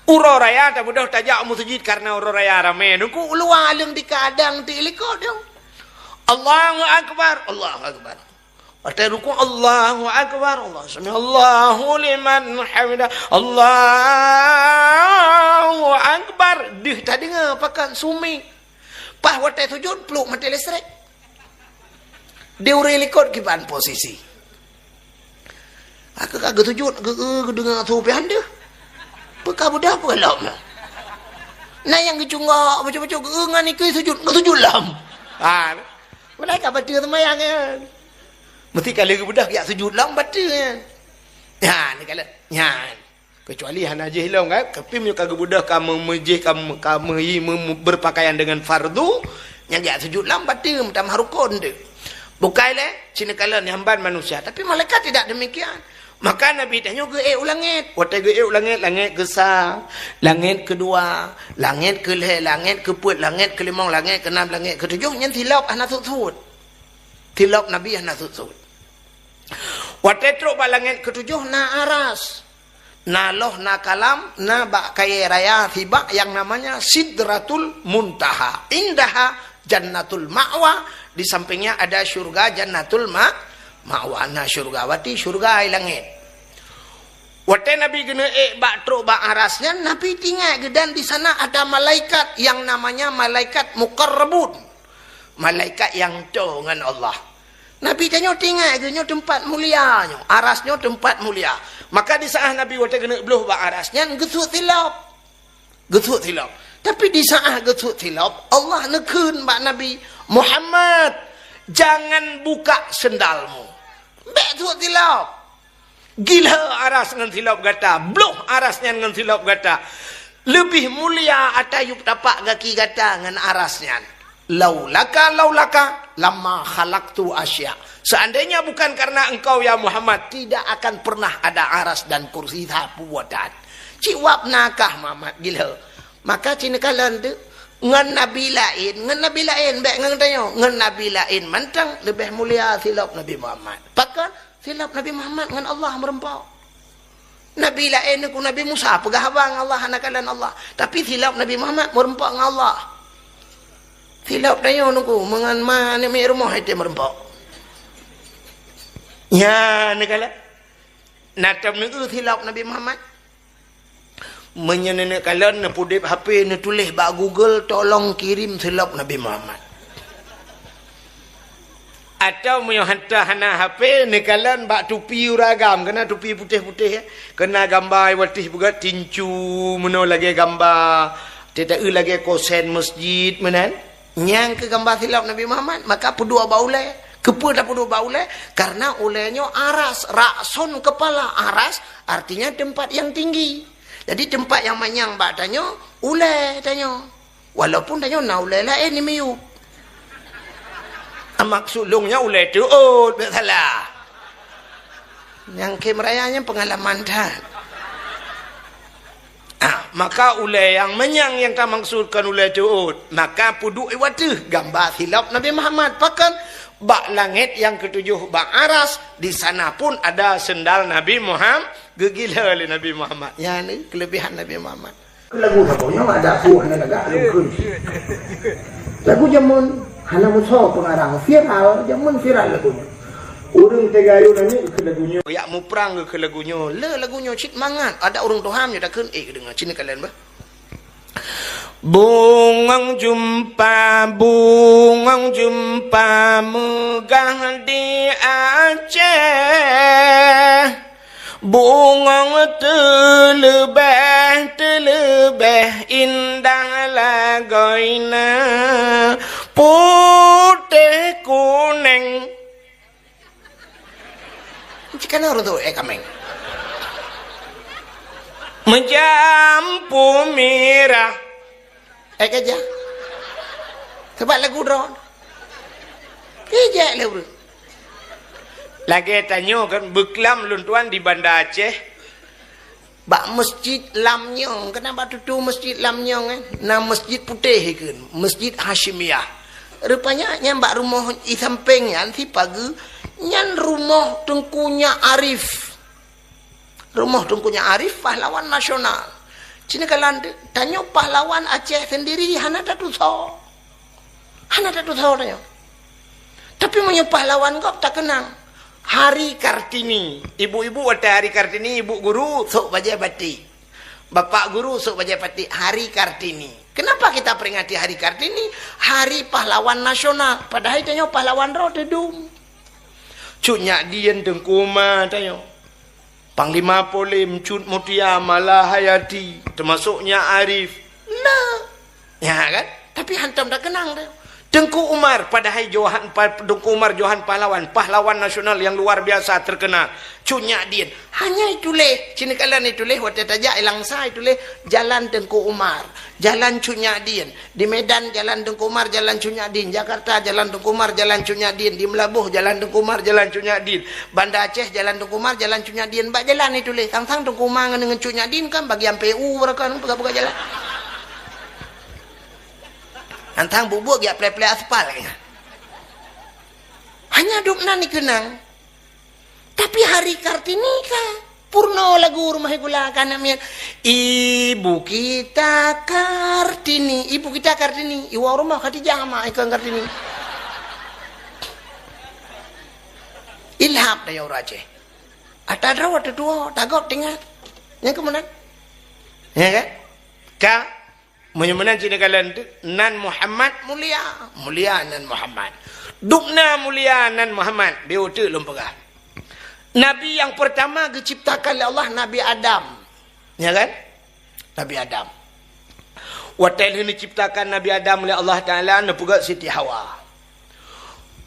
Uro raya tak mudah tajak masjid karena uro raya rame. Nuku lu aling di kadang di ilikot dong. Allahu akbar. Artinya ruku Allahu akbar. Allahu liman hamidah. Allahu akbar. Dih tadi ngapakan sumi. Pah watai sujud peluk mati listrik. Dia uri ilikot kipan posisi. Aku kagak sujud, aku dengar sopian dia. Pekah budak apa lam? Nah yang kecunggak, macam-macam, ngan ikut sujud lam. Mereka baca semayang kan. Mesti kalau budak ya sujud lam baca kan. Ni kalau, kecuali hana je hilang kan. Tapi punya kagak budak kamu mejih, kamu berpakaian dengan fardu, yang ya sujud lam baca, minta rukun dia. Bukan cina kalian nyamban manusia. Tapi malaikat tidak demikian. Maka Nabi tanya ulangit. Watai ulangit, langit kesal, langit kedua, langit kelih, langit keput, langit kelimang, langit keenam, langit ketujuh. Yang tilap anak sud. Tilap Nabi anak sud. Watai teruk langit ketujuh na aras. Na loh, na kalam, na bak kaya raya tiba yang namanya Sidratul Muntaha. Indaha Jannatul Ma'wa. Di sampingnya ada syurga Jannatul Ma'wana syurgawati, syurga ay langit. Waktu Nabi kena bak truk bak arasnya, Nabi tinggal dan di sana ada malaikat yang namanya malaikat muqarrabun. Malaikat yang jauh dengan Allah. Nabi tanya tinggal tempat mulia, arasnya tempat mulia. Maka di saat Nabi waktu kena beluh bak arasnya, gesut tilap. Tapi di saat gesut tilap, Allah nekun bak Nabi Muhammad, jangan buka sendalmu. Betul tilap. Gila aras dengan tilap gata. Bloh arasnya dengan tilap gata. Lebih mulia atayup tapak kaki gata dengan arasnya. Laulaka lama khalaqtu asya. Seandainya bukan karena engkau ya Muhammad, tidak akan pernah ada aras dan kursi sapu buatan. Ciwap nakah Muhammad gila. Maka cina kalian tu ngan nabi lain baik ngan tanya ngan nabi lain mantang lebih mulia silap Nabi Muhammad. Pakan silap Nabi Muhammad ngan Allah merempau. Nabi lain ku Nabi Musa pegah abang Allah anakalan Allah. Tapi silap Nabi Muhammad merempau ngan Allah. Silap tanya nuku mengan mana mi rumah itu merempau. Ya nakala. Natam nuku silap Nabi Muhammad. Menyenenek kalian na pudip HP na tulis bak Google tolong kirim silap Nabi Muhammad. Atau hantar hana HP ni kalian bak tupi uragam kena tupi putih-putih ya. Kena gambar watih buat tincu meno lagi gambar tidak lagi kosen masjid menan nyang ke gambar silap Nabi Muhammad maka pedua baulai kepu dah pedua baulai karena ulainya aras rakson kepala aras artinya tempat yang tinggi. Jadi tempat yang manyang bak tanya, ulai tanya. Walaupun tanya na ulai lain ni miu. Maksud lungnya ulai tu salah. Yang kemerayanya pengalaman dah. Maka ulai yang menyang yang tak maksudkan ulai tu maka pudu iwatu gambar silap Nabi Muhammad pakan bak langit yang ketujuh bak aras di sana pun ada sendal Nabi Muhammad gegila oleh Nabi Muhammad. Ya ni kelebihan Nabi Muhammad. Lagu apa yang ada aku nak agak lagu. Lagu jamun Hana musuh pengarang viral, zaman viral lagunya. Orang tegayu nani ke lagunya. Ya mu perang ke lagunya. Le lagunya cik mangat. Ada orang Tuhan yang dah kun dengar cina kalian bah. Bungang jumpa megah di Aceh. Bungang terlebih indah lagoina putih kuning. Jika orang tu kameng. Menjampu merah. Kerja. Sebab lagu drone. Kerja lah bro. Lagi tanya kan beklam luntuan di Banda Aceh. Bak masjid Lamnyong. Kenapa tu masjid Lamnyong kan? Nama masjid putih kan. Masjid Hashimiyah. Rupanya nyambak rumah di sampingnya nanti pagi. Nyan rumah Tengkunya Arif. Rumah Tengkunya Arif pahlawan nasional. Cina kalian tanya pahlawan Aceh sendiri hana tak tahu. Hana tak tahu tanya. Tapi punya pahlawan kau tak kenang. Hari Kartini. Ibu-ibu ada Hari Kartini, ibu guru sok baca batik. Bapak guru sok baca batik. Hari Kartini. Kenapa kita peringati Hari Kartini? Hari pahlawan nasional. Padahal tanya pahlawan roh dedum. Cuknya Dian Tengkuma tanya. Panglima Polim, Cut Mutia, Malahayati, termasuknya Arif. Nah, ya kan? Tapi hantam dah kenang dah. Tengku Umar, padahal Tengku Umar Johan pahlawan nasional yang luar biasa terkenal. Cuknya Dian. Hanya itu leh. Cina kalian itu leh. Waktu tajak ilang sah itu leh. Jalan Tengku Umar. Jalan Cuknya Dian. Di Medan Jalan Tengku Umar, Jalan Cuknya Dian. Jakarta Jalan Tengku Umar, Jalan Cuknya Dian. Di Melabuh Jalan Tengku Umar, Jalan Cuknya Dian. Banda Aceh Jalan Tengku Umar, Jalan Cuknya Dian. Bak jalan itu leh. Kang-kang Tengku Umar dengan Cuknya Dian kan bagian PU mereka buka-buka jalan. Antang bubuk dia play-play aspal kan. Hanya dukna ni kenang. Tapi Hari Kartini kah? Purno lagu rumah gula kanamian. Ibu kita Kartini. Ibu kita Kartini. Iwa rumah Khadijah sama ikan Kartini. Ilham dah orang Aceh. Ada rawat dua. Tagok tinggal. Yang kemudian. Ya kan? Kak. Menyemana cina kalian tu Nan Muhammad mulia Nan Muhammad dukna mulia Nan Muhammad dia tu lumpagah Nabi yang pertama diciptakan oleh Allah Nabi Adam ya kan Nabi Adam waktu ini diciptakan Nabi Adam oleh Allah Ta'ala nepugak Siti Hawa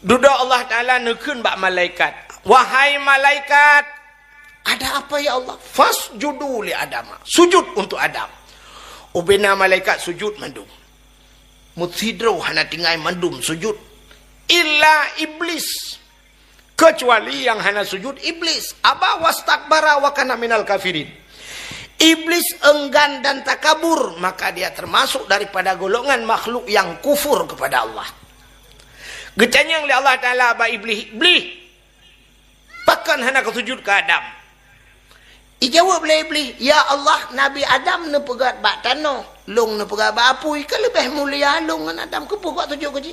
duduk Allah Ta'ala nekun bak malaikat wahai malaikat ada apa ya Allah fasjudu li Adam sujud untuk Adam. Ubena malaikat sujud mandum. Mutsidro hana tinggal mandum sujud. Illa iblis. Kecuali yang hana sujud iblis. Aba wastakbara wa kana minal kafirin. Iblis enggan dan takabur. Maka dia termasuk daripada golongan makhluk yang kufur kepada Allah. Gecanyang li Allah Ta'ala aba iblis. Iblis. Bahkan hana kesujud ke Adam. Ijawab oleh iblis, ya Allah, Nabi Adam ne pegat bak tanah, long ne pegat bak apui, ke lebih mulia long dengan Adam ke pegat tujuh kecil.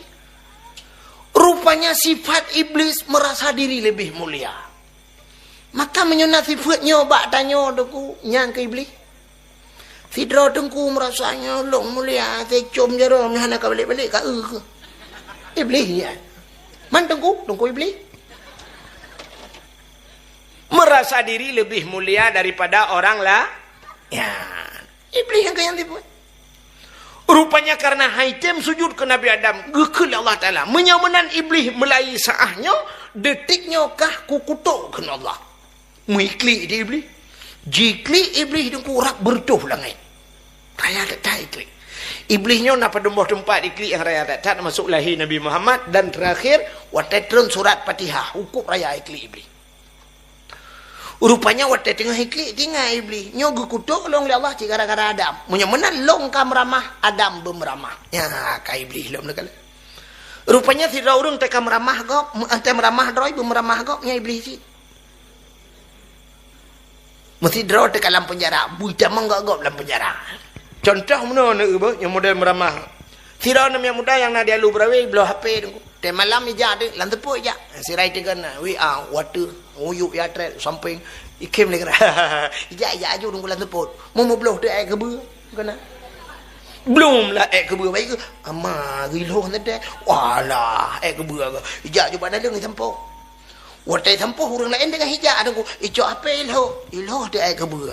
Rupanya sifat iblis merasa diri lebih mulia. Maka menyunat sifatnya bak tanya deku nyang ke iblis. Sidra tengku merasanya long mulia, secom jarum hana ka balik-balik ka ke. Iblis ya. Man tengku iblis. Merasa diri lebih mulia daripada orang lah. Ya, iblis yang kaya tipu. Rupanya karena haitem sujud ke Nabi Adam, gekul Allah Ta'ala. Menyamanan iblis melai saahnya, detiknya kah kukutuk ke Allah. Muikli di iblis. Jikli iblis itu kurak bertuh langit. Raya tak ikli. Iblisnya nak pada tempat ikli yang raya tak masuk lahir Nabi Muhammad. Dan terakhir, watetron surat Fatihah. Hukum raya ikli iblis. Rupanya waktu tengah ikli tinggal iblis nyogu kutuk long li Allah gara-gara Adam menyamanan long kam ramah Adam bemeramah ya ka iblis long nakal rupanya si urang teka meramah gop ante meramah droi bemeramah gop nya iblis si mesti draw teka dalam penjara buita mangga gop dalam penjara contoh mana nak yang model meramah Sira nam yang muda yang nak dia lu berawi belah HP tu. Te malam ija de lan tepuk ija. Si rai tegan we water uyuk ya trek samping ikem le kira. Ija aju dong lan tepuk. Mu belah de ai kebe kana. Belum lah kebe baik ke. Ama gilo kan de. Walah kebe ke. Ija ju pada deng sampo. Watai sampo urang lain dengan hija dong. Ijo apa ilho de ai kebe.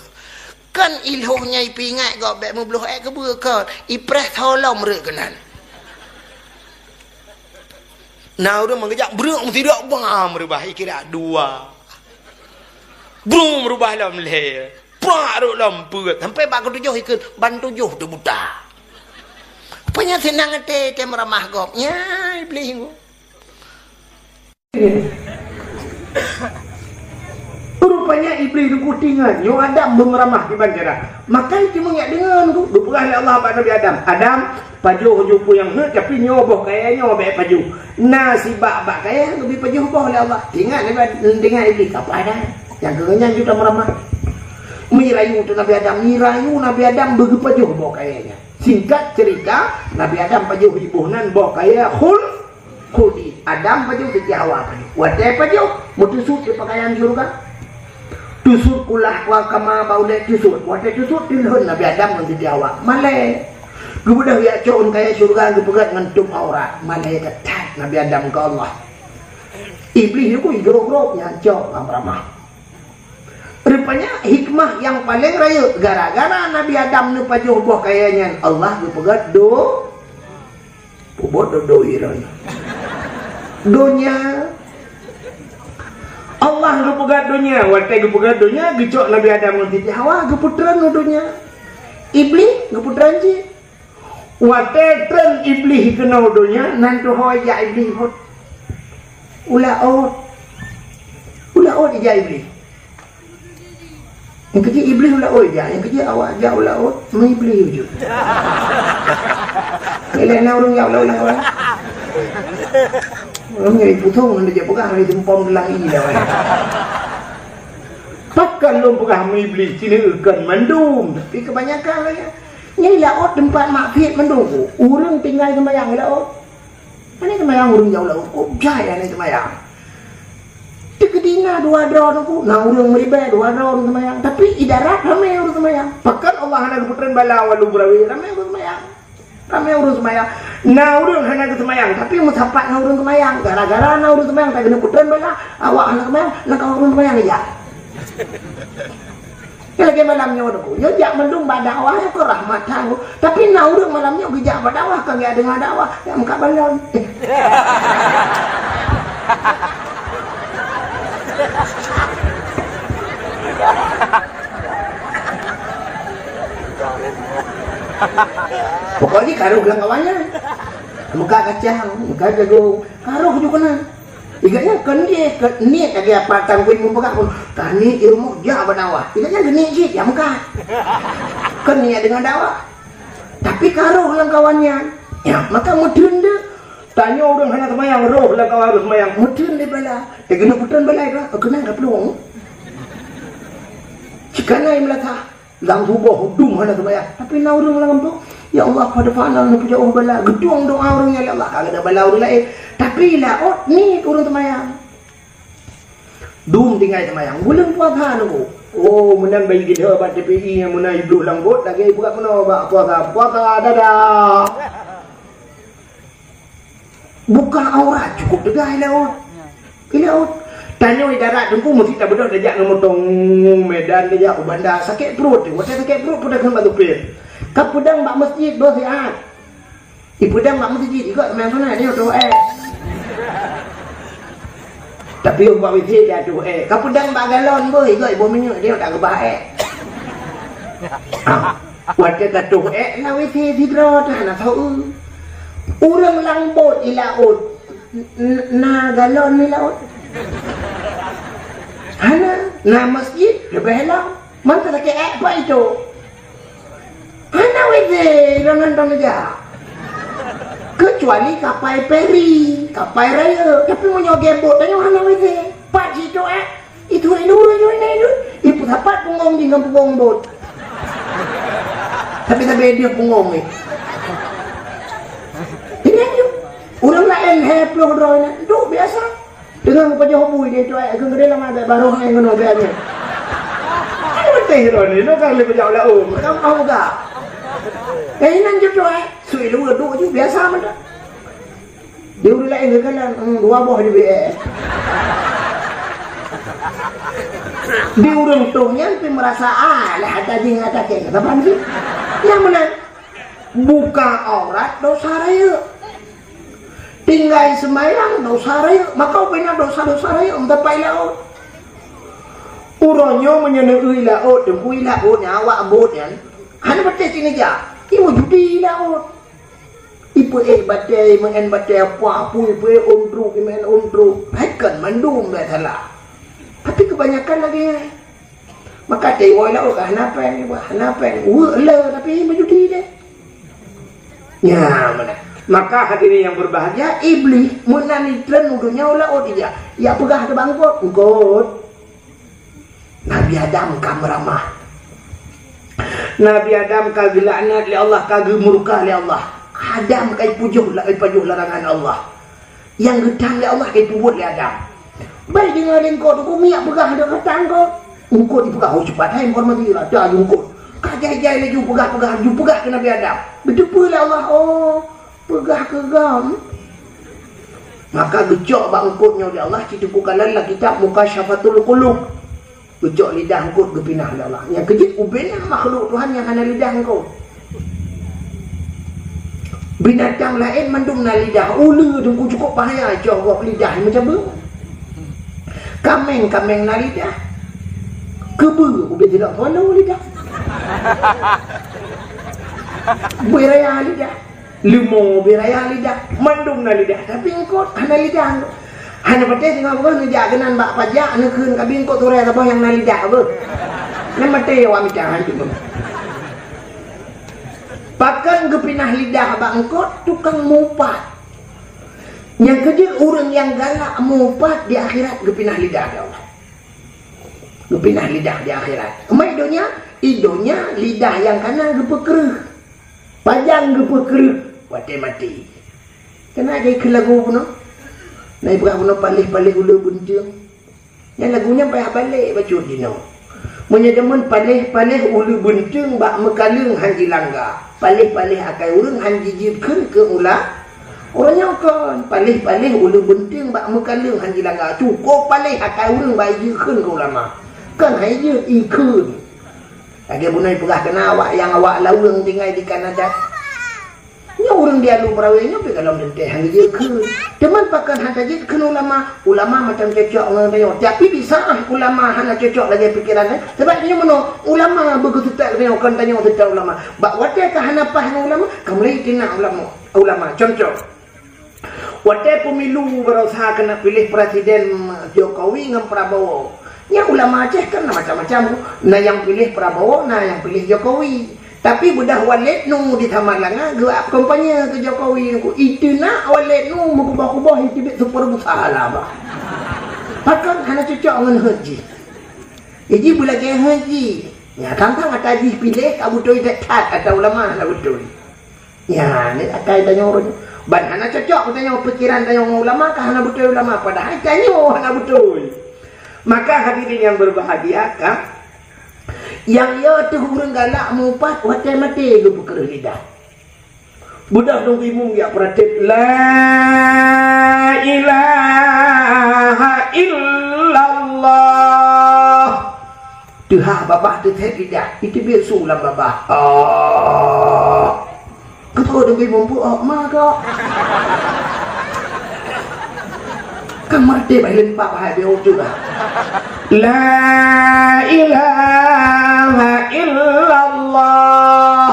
Kan ilhohnya ipingat kau bek mu belah kebe ke. Ipres tolong merek kenan. Nah udah mengejak beruk tidak bang merubah kira dua. Belum merubah dalam leher. Paruk lampu sampai baku tujuh ikut ban tujuh tu buta. Punya senang te meramah gopnya iblis. Rupanya iblis itu kutingan, yo Adam meramah di bandara. Maka itu menyak dengan tu, dupurah oleh Allah pada Nabi Adam. Adam pajuh jupu yang tapi nyoboh kayaknya obek pajuh. Nasi bak kaya lebih pajuh boh oleh Allah. Ingat dengan iblis apa ada? Yang kerennya juga meramah. Mirayu tu Nabi Adam, Nabi Adam bagi pajuh boh kayaknya. Singkat cerita, Nabi Adam pajuh ibuhnan boh kaya khudi. Adam pajuh di Jawa pajuh. Wadai pajuh mutusuk di pakaian surga. Tusuk kulah wa kama baule tusuk. Wadai tusuk tilhun Nabi Adam nanti Jawa. Malai. Kemudian ya coun kaya surga kepegat ngentum aurat. Malai ketat Nabi Adam ke Allah. Iblis itu hidrogroknya jauh ramah. Rupanya hikmah yang paling raya gara-gara Nabi Adam ni pajuh buah kayanya Allah kepegat pubot do iranya. Donya Allah kepegat donya, watai kepegat donya gecok Nabi Adam nanti Hawa keputran donya. Iblis keputran je. Watai tren iblis kena donya nanti hoya iblis hot. Ulaot ija iblis. Yang kecil iblis ulaot ija, yang kecil awak aja ulaot iblis je. Elena orang ya ulaot. Orang nyari putung anda je pegang dari tempom gelang ini dah. Takkan lu pegang iblis sini ikan mandum. Tapi kebanyakan lah ya. Nyari laut tempat maksiat mandum. Orang tinggal semayang laut. Mana semayang orang jauh laut. Kok jaya ni semayang. Kedina dua drone aku, nah orang meribah dua drone semayang. Tapi idarat ramai orang semayang. Bahkan Allah hendak keputran bala walu berawi ramai orang semayang. Ramai urus semayang. Nah urus hanya ke semayang, tapi mutapat na urus semayang. Gara-gara na urus semayang tak kena putran bala. Awak anak semayang, nak kau urus semayang aja. Ya lagi malamnya aku, yo jak mendung badawah ya ke rahmatan aku. Tapi na urus malamnya gejak badawah kan ya dengan dakwah. Ya muka balon. Pokoknya karo bilang kawannya muka kacang, muka jagung karo juga kena iganya kan dia niat lagi apa tangguin membuka pun tani ilmu dia apa dakwah iganya geni sih ya muka kan niat dengan dakwah tapi karo bilang kawannya ya maka mudun deh tanya orang hanya semayang roh bilang kawan harus semayang mudun deh bala dia kena putran bala itu kena nggak peluang jika naik melatah lang subuh hudung hana semayang tapi na urang lang tu ya Allah pada fana nu puja bala gedung doa urangnya ya Allah kagak ada bala urang lain tapi laot ni urang semayang dum tinggal semayang bulan puasa nu oh menang bayi kita bat TPI yang menai iblu langbut lagi buka meno bak puasa dadah bukan aurat cukup degai laot tanya idarat tunggu mesti tak betul dejak ngemotong Medan dejak bandar sakit perut waktu sakit perut pun dah kena batu pil kap pedang bak masjid doh sihat pedang bak masjid ikut main sana dia tu tapi orang buat WC dia tu kap pedang bak galon boh ikut ibu minyak dia tak gebah waktu tak tu lah WC hidro dah nak tahu orang langbot ilaut na galon ni laut hana na masjid lebih helang mana tak apa itu hana wede rangan aja kecuali kapal peri kapal raya tapi mau nyogebot tanya hana wede pak itu itu ini ibu dapat punggung di punggung bot tapi dia punggung heploh droi na. Duk biasa. Dengan apa jauh bui dia tu ai ke gede lama ada baru ai ngono biasa. Ai betul droi ni, no kan le jauh lah Kamu mau gak? Nan je droi. Sui lu duk je biasa mana. Dia udah lain ke kan dua buah di BS. Dia urang tungnya tapi merasa lah tadi ngata ke. Apa sih? Yang mana? Buka aurat dosa raya. Tinggal sembahyang dosa raya. Maka benar dosa-dosa raya untuk pai laut. Uronyo menyenui laut, dengkui laut nyawa abot kan. Hanya betul sini aja. Ibu judi laut. Ibu batai mengen batai apa ibu undru imen undru. Hakan mandum dah salah. Tapi kebanyakan lagi. Maka cai woi laut hanapan tapi menjudi deh. Ya mana? Maka hadirin yang berbahagia, iblis menani tren udunya laut dia. Ya pegah ke bangkot, ngkot. Nabi Adam kamramah. Nabi Adam kagak laknat li Allah, kagak murka li Allah. Adam kai pujuh larangan Allah. Yang gedang li Allah kai tubut li Adam. Baik dengan engkau tu miak pegah ada katang kau. Engkau dipegah cepat hai hormati lah dah engkau. Kajai-jai lagi pegah ke Nabi Adam. Betul pula Allah. Oh, pegah ke gam. Maka gecok bangkutnya oleh Allah citukukan lah kitab Mukasyafatul Qulub. Gecok lidah engkau gepinah oleh Allah. Yang kejit ubinah makhluk Tuhan yang ada lidah engkau. Binatang lain mandum na lidah. Ula dengku cukup bahaya jawab lidah macam apa? Kameng na lidah. Kebe ubin tidak follow lidah. Beraya lidah. Limau beraya lidah. Mandum na lidah. Tapi engkau hana lidah. Hana patih tengok apa lidah kenan bak pajak nak keun kabin engkau turai apa yang na lidah apa. Nan patih wa micahan tu. Pakan gepinah lidah abang engkau tukang mupat. Yang kerja orang yang galak mupat di akhirat gepinah lidah dia Allah. Gepinah lidah di akhirat. Emai idonya lidah yang kanan gepekeruk. Panjang gepekeruk. Wate mati. Kena jadi ke lagu pun. Naik berapa pun palih-palih ulu buntung. Yang lagunya payah balik baca dino. Menyedemun palih-palih ulu buntung bak mekalung hanji langgar. Palih-palih akai urang hanji jibkeun ke ulah. Orangnya kan palih-palih ulu buntung bak mekalung hanji langgar. Cukup palih akai urang bak jibkeun ke ulama. Kan hai je ikut. Lagi bunai pegah kena awak yang awak lawang tinggal di Kanada. Nya orang dia lu berawainya pergi dalam denteh hang je ke. Teman pakan hang saja kena ulama macam cocok orang tanya. Tapi bisa ulama hang cocok lagi pikiran sebab dia meno ulama begitu tak tanya kan tanya tentang ulama. Bak wate ka hanapah ulama kamu lagi kena ulama contoh. Wate pemilu berusaha kena pilih presiden Jokowi dengan Prabowo. Yang ulama Aceh kan macam-macam. Nah yang pilih Prabowo, nah yang pilih Jokowi. Tapi budak walid nu di Tamalanga gerak kampanye ke Jokowi ku. Itu nak walid nu mengubah-ubah itu super besar bah. Pakan hanya cocok dengan haji. Jadi bulan ke haji. Ya tantang kata haji pilih kamu tu dekat kata ulama lah betul. Ya ni akai tanya orang. Ban hanya cocok tanya pikiran tanya ulama kah hanya betul ulama padahal tanya hanya betul. Maka hadirin yang berbahagia kah? Yang ya tu urang galak mupat watai mati ke perkara lidah. Budak dong imum ya pratik la ilaha illallah. Tuhan babah tu teh lidah. Itu biar sulam babah. Kau dong imum pu mak kau. Kamar dia balik pak hai dia juga. La ilaha illallah.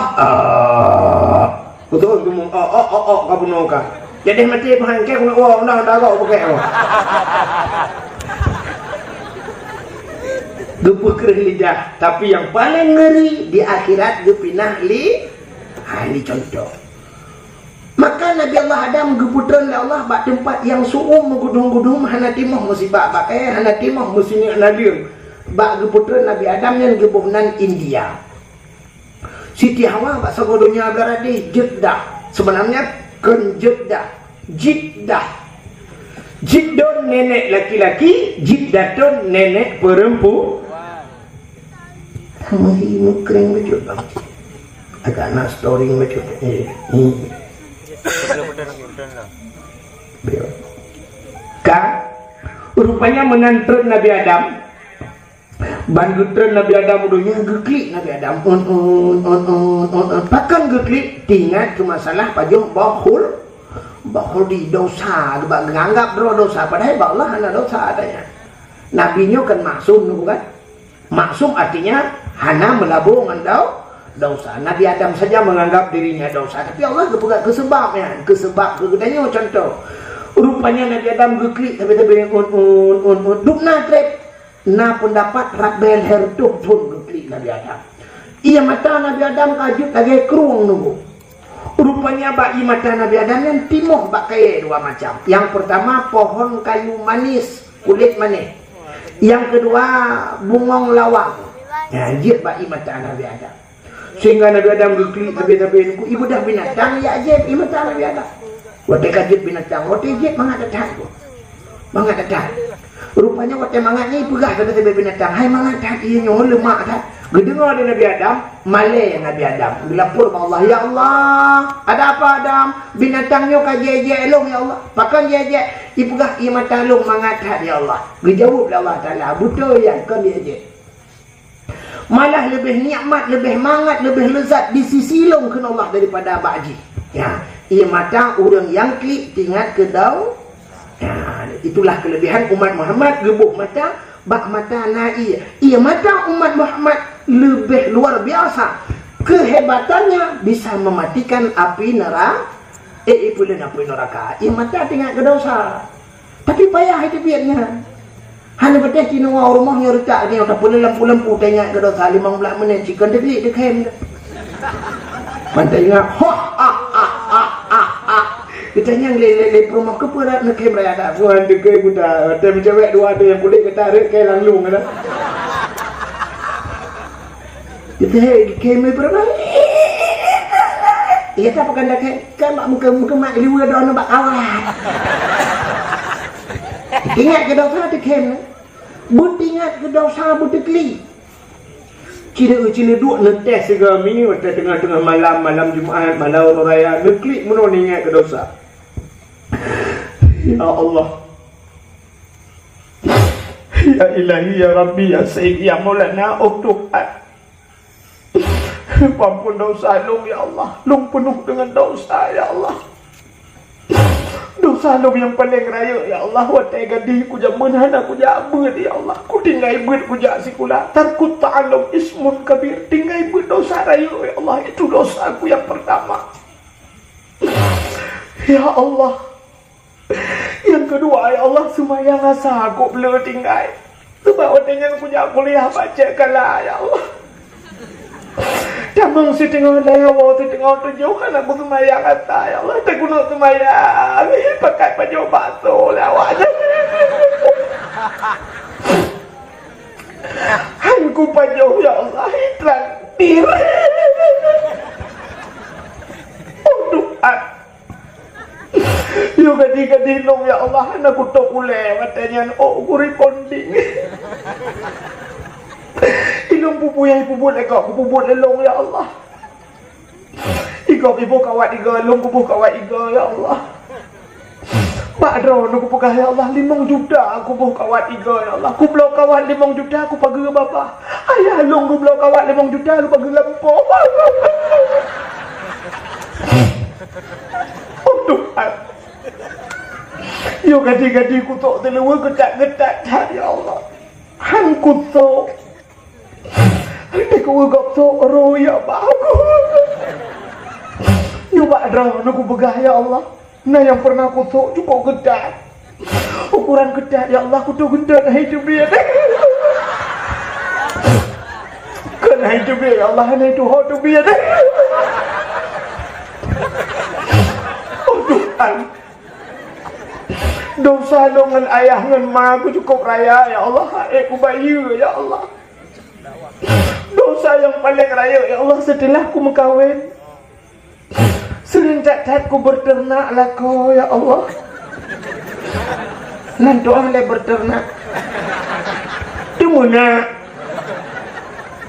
Betul tu mu. Kau bunuh kah? Jadi mati pahangke kau dah kau pakai apa? Gepuk lidah. Tapi yang paling ngeri di akhirat gepinah li. Ini contoh. Maka Nabi Allah Adam geputran oleh Allah bak tempat yang suum menggudung-gudung hana timah musibah pakai hana timah musini nadir bak geputran Nabi Adam yang gebuhnan India. Siti Hawa bak sagodonya berada di Jeddah. Sebenarnya kan Jeddah. Jiddun nenek laki-laki, jiddatun nenek perempuan. Sama ini kering macam bang. Agak nak story macam ni. Rupanya menantren Nabi Adam. Bandutren Nabi Adam udah geklik Nabi Adam. Pakan geklik tinggal ke masalah pajung bahul di dosa, menganggap dosa padahal Allah hanya dosa adanya. Nabinya kan maksum bukan? Maksum artinya hanya melabur dengan dosa. Nabi Adam saja menganggap dirinya dosa, tapi Allah kebuka kesebabnya, kegetanya contoh. Rupanya Nabi Adam geklik tapi dukna trep na pendapat Rabbel Hertuh pun geklik Nabi Adam. Ia mata Nabi Adam kajut lagi keruang nunggu. Rupanya bagi mata Nabi Adam yang timoh bakai dua macam. Yang pertama pohon kayu manis, kulit manis. Yang kedua bungong lawang. Ya, jid bagi mata Nabi Adam. Sehingga Nabi Adam geklik tapi ibu dah binatang ya jid di mata Nabi Adam. Wate kajit binatang, wate jid mangat datang. Rupanya wate mangat ni pegah kata binatang. Hai mangat dah ia nyoh lemak dah. Gedengar ada Nabi Adam, malai Nabi Adam. Dilapor sama Allah, ya Allah, ada apa Adam? Binatangnya kajek-jek long ya Allah. Pakan jek-jek, ipegah ia mata long mangat dah ya Allah. Dijawab Allah Taala, betul yang kan jek. Malah lebih nikmat, lebih mangat, lebih lezat di sisi long kan Allah daripada baji. Ya, ia mata orang yang klik tinggal ke dau. Ya, itulah kelebihan umat Muhammad gebuk mata, bak mata na'i. Ia mata umat Muhammad lebih luar biasa. Kehebatannya bisa mematikan api neraka. Ipulan api neraka. Ia mata tinggal ke dosa. Tapi payah hidupnya. Hanya betul cina rumahnya retak ni tak boleh lampu-lampu tengok ke dosa 15 minit chicken dekat dekat. Pantai ingat kita yang lele rumah ke pura nak kem raya tak buat dekat buta. Tapi cewek dua ada yang kulit ketarik kayak langlung ada. Kita kem berapa? Ia tak pakai dak kan muka mak liwa dah nak kawan. Ingat ke dosa tu kem. But ingat ke dosa but kli. Cina duk netes segala mini pada tengah-tengah malam Jumaat, malam raya, neklik mana ingat ke dosa. Ya Allah. Ya Ilahi, Ya Rabbi, Ya Sayyid, Ya Maulana, oh Tuhan. Ampun dosa long ya Allah. Long penuh dengan dosa ya Allah. Dosa long yang paling raya ya Allah. Watai gadih ku jaman hana ku jabut ya Allah. Ku tinggal ibut ku jak sikula. Tarkut ta'alum ismun kabir. Tinggal ibut dosa raya ya Allah. Itu dosa ku yang pertama. Ya Allah. Yang kedua ya Allah, semayang asa aku belum tinggal. Sebab dengan ku jak kuliah baca kalah ya Allah. Jamang si tengok lewa, si tengok tujuh kan aku semayang atas ya Allah. Tak guna semayang, pakai baju basuh lewat. Hanku baju ya Allah, traktir. Oh Tuhan. Yo gadi-gadi long ya Allah, aku tak boleh matanya. Oh kuri ponding. Ilung pupu yang ibu buat lekak, pupu buat lelong ya Allah. Ikut ibu kawat iga, ilung pupu kawat iga ya Allah. Mak drone aku pegah ya Allah 5 juta aku buh kawat iga ya Allah. Aku belau kawat 5 juta aku pagi bapa. Ayah long aku belau kawat 5 juta aku pagi lampu. Oh Tuhan. Yo gadi-gadi kutuk telewa getak-getak ya Allah. Hang kutuk. Hendak aku gap so roya baku. Nyoba drone aku begah ya Allah. Nah yang pernah aku sok cukup gedak. Ukuran gedak ya Allah aku tu gendut hidup dia. Kena hidup dia ya Allah ini tu hidup dia. Oh Tuhan. Dosa dengan ayah dengan mak aku cukup raya ya Allah. Aku bayi ya Allah. Dosa yang paling raya ya Allah setelah aku berkahwin. Sering cat-cat ku berternak lah kau ya Allah. Nanti orang berternak. Itu mana?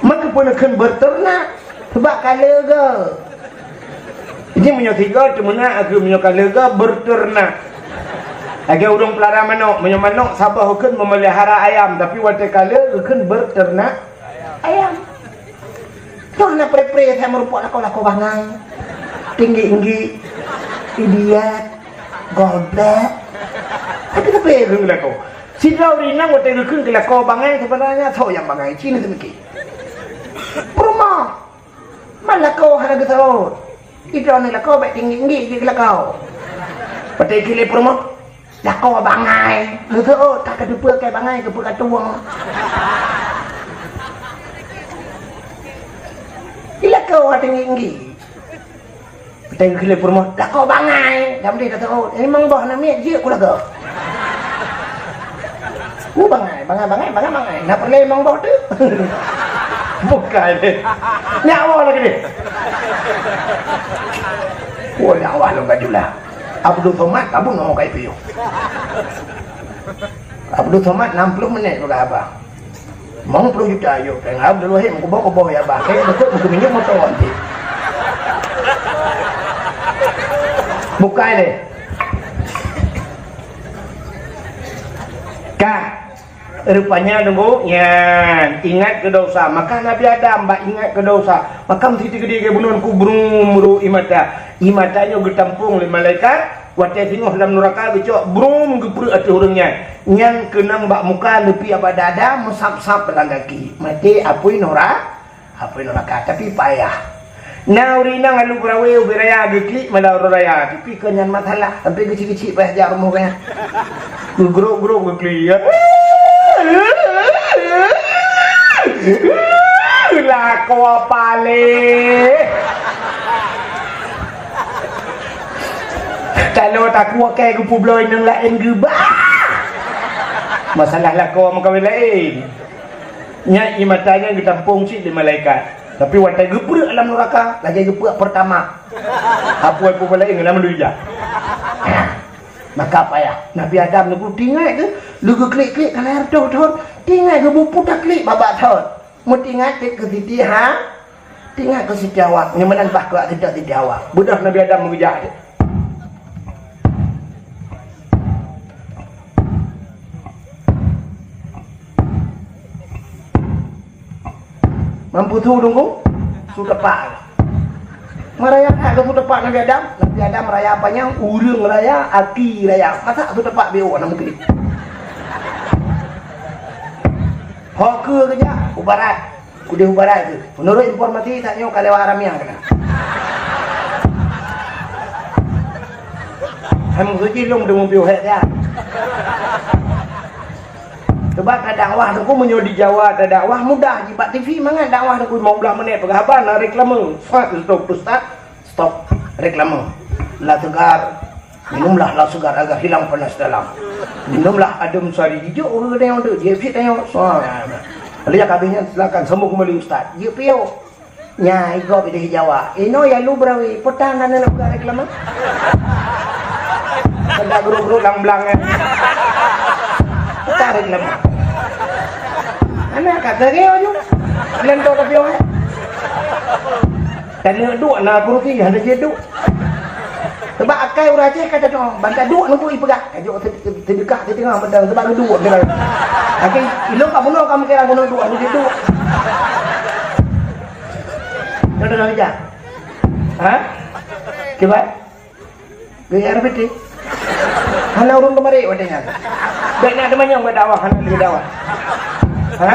Maka pun akan berternak. Sebab kala ke. Ini punya tiga, itu mana aku punya kala ke berternak. Lagi urung pelara manok. Punya manok sabah akan memelihara ayam. Tapi waktu kala akan berternak ayam. Tuh nak pre-pre saya merupakan lako-lako bangai. Tinggi-tinggi. Idiot. Goblok. Tapi apa yang lako? Si Laurina waktu itu kan lako bangai sebenarnya tahu yang bangai Cina sedikit. Rumah. Malah kau harga tahu. Itu ni lako baik tinggi-tinggi dia lako. Waktu itu rumah. Lako bangai. Lu tahu tak ada apa kayak bangai ke apa tuang. Lako tinggi-tinggi. Kita kira rumah, lah kau bangai. Dah boleh dah tahu. Memang bah nak miak je aku lah kau. Bangai. Nak perlu memang bah tu. Bukan ni. Ni awak lagi ni. Oh, ni awak lah baju lah. Abdul Somad, kamu nak mau kaya piu. Abdul Somad 60 minit juga abah. Mau 10 juta yuk. Tengah Abdul Wahid, aku bawa ya abah. Kayak betul, aku minyak motor nanti. Buka ini. Kak, rupanya nunggu ingat ke dosa. Maka Nabi Adam mbak ingat ke dosa. Maka mesti gede ke bunuhan kubrum imata. Imatanya getampung oleh malaikat. Waktu tengok dalam neraka gecok brum geprek atuh orangnya. Nyan kenang mbak muka lepi apa dada mesap-sap pelang kaki. Mati apui neraka tapi payah. Naurina ngalu brawe ubiraya geklik malau raya tapi kenyan matalah sampai kecil-kecil payah jar mukanya. Gugro geklik. Lah kau apa le? Kalau tak kuat kayak gupu bloy nang lain gebah. Masalah lah kau makawin lain. Nya imatanya getampung si di malaikat. Tapi waktu geprek alam neraka, lagi geprek pertama. Apa aku boleh ingat nama dia? Maka apa ya? Nabi Adam ni pun tinggal ke? Lu klik-klik kalau air dah tinggal ke bupu tak klik babak tahun. Mu tinggal ke siti ha? Tinggal ke siti awak. Yang mana bah ke tidak siti awak. Budak Nabi Adam mengejar dia. Mampu tu tunggu sudah pak. Meraya ke sudah pak Nabi Adam. Nabi Adam meraya apanya? Urang raya, aki raya. Masa sudah pak beo nama mungkin. Hoke kerja ubarat. Kuda ubarat tu. Menurut informasi tak nyok kalau Aramiah kena. Ham suci long dengan beo het ya. Sebab dakwah aku menyo di Jawa ada dakwah mudah jibat TV mangan dakwah aku mau belah menit penghaban reklame stop ustaz stop reklame la segar minumlah la segar agar hilang panas dalam minumlah adem sari hijau orang yang tu dia fit tengok lalu ya kabehnya silakan semua kembali ustaz dia pio nya igo di Jawa ino ya lu brawi petang dan nak buka reklame kada guru-guru lang-blangan tarik lama. Anak kata dia tu, lentok ke pion. Dan dua nak beruti ada je duk. Sebab akai orang je kata tu, bantai duk nak pergi pegang. Ajuk terdekat di tengah pedang sebab dua dia. Akai ilmu kamu nak kamu kira guna dua ni duk. Ada nak aja. Ha? Coba. Gaya betul. Hana urung kemari wadanya. Baik nak ada manyang berdakwah, hana lagi dakwah. Ha?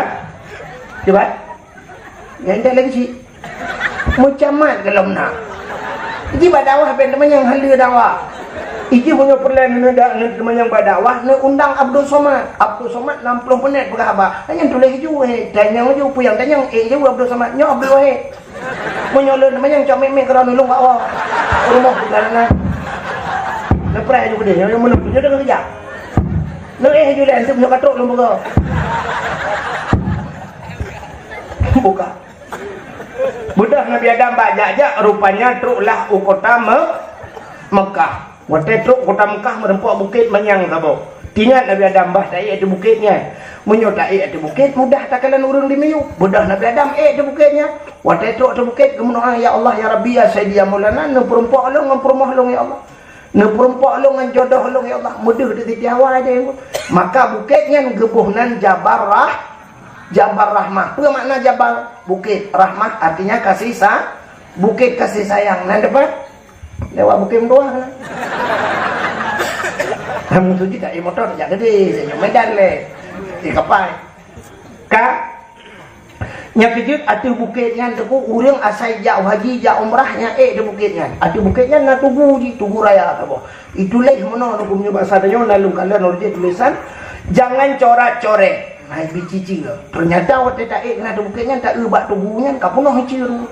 Coba. Yang tak lagi sih. Mucamat kalau nak. Iki berdakwah ben manyang hal dia dakwah. Iki punya perlahan hendak manyang berdakwah ne undang Abdul Somad. Abdul Somad 60 minit berapa? Hanya tulis ju tanya ju puyang tanya ju Abdul Somad nyo Abdul Wahid. Menyolon manyang cak memek kerana nulung awak. Rumah bulan Leprai juga dia, yang menurut dia dengan kerja. Nak juga dia, punya katrok dalam buka. Buka. Budak Nabi Adam bajak-jak, rupanya truklah kota Mekah. Waktu truk kota Mekah merempuk bukit menyang sabo. Tinggal Nabi Adam bah tak di bukitnya. Munyo tak di bukit mudah tak kalian urang di miyu. Mudah Nabi Adam di bukitnya. Waktu itu di bukit kemudian ya Allah ya Rabbi ya Sayyidi ya Maulana nu perempuan long ngan perumah long ya Allah. Nu perempuan long ngan jodoh long ya Allah. Mudah di tiawa aja. Maka bukitnya gebuhnan Jabar Rahmah. Apa makna Jabar? Bukit Rahmah artinya kasih bukit kasih sayang. Nah depan lewat bukit doang. Kamu tu tidak motor tak gede, saya Medan le. Di kapal. Ka nya kejut atuh bukitnya tu urang asai jauh haji jauh umrahnya di bukitnya. Atuh bukitnya na tugu raya apa. Itu leh mono nu punya bahasa danyo lalu kalian urut tulisan jangan corak-corek. Hai bicici lo. Ternyata waktu tak na bukitnya tak ubak tubuhnya kapunoh ciru.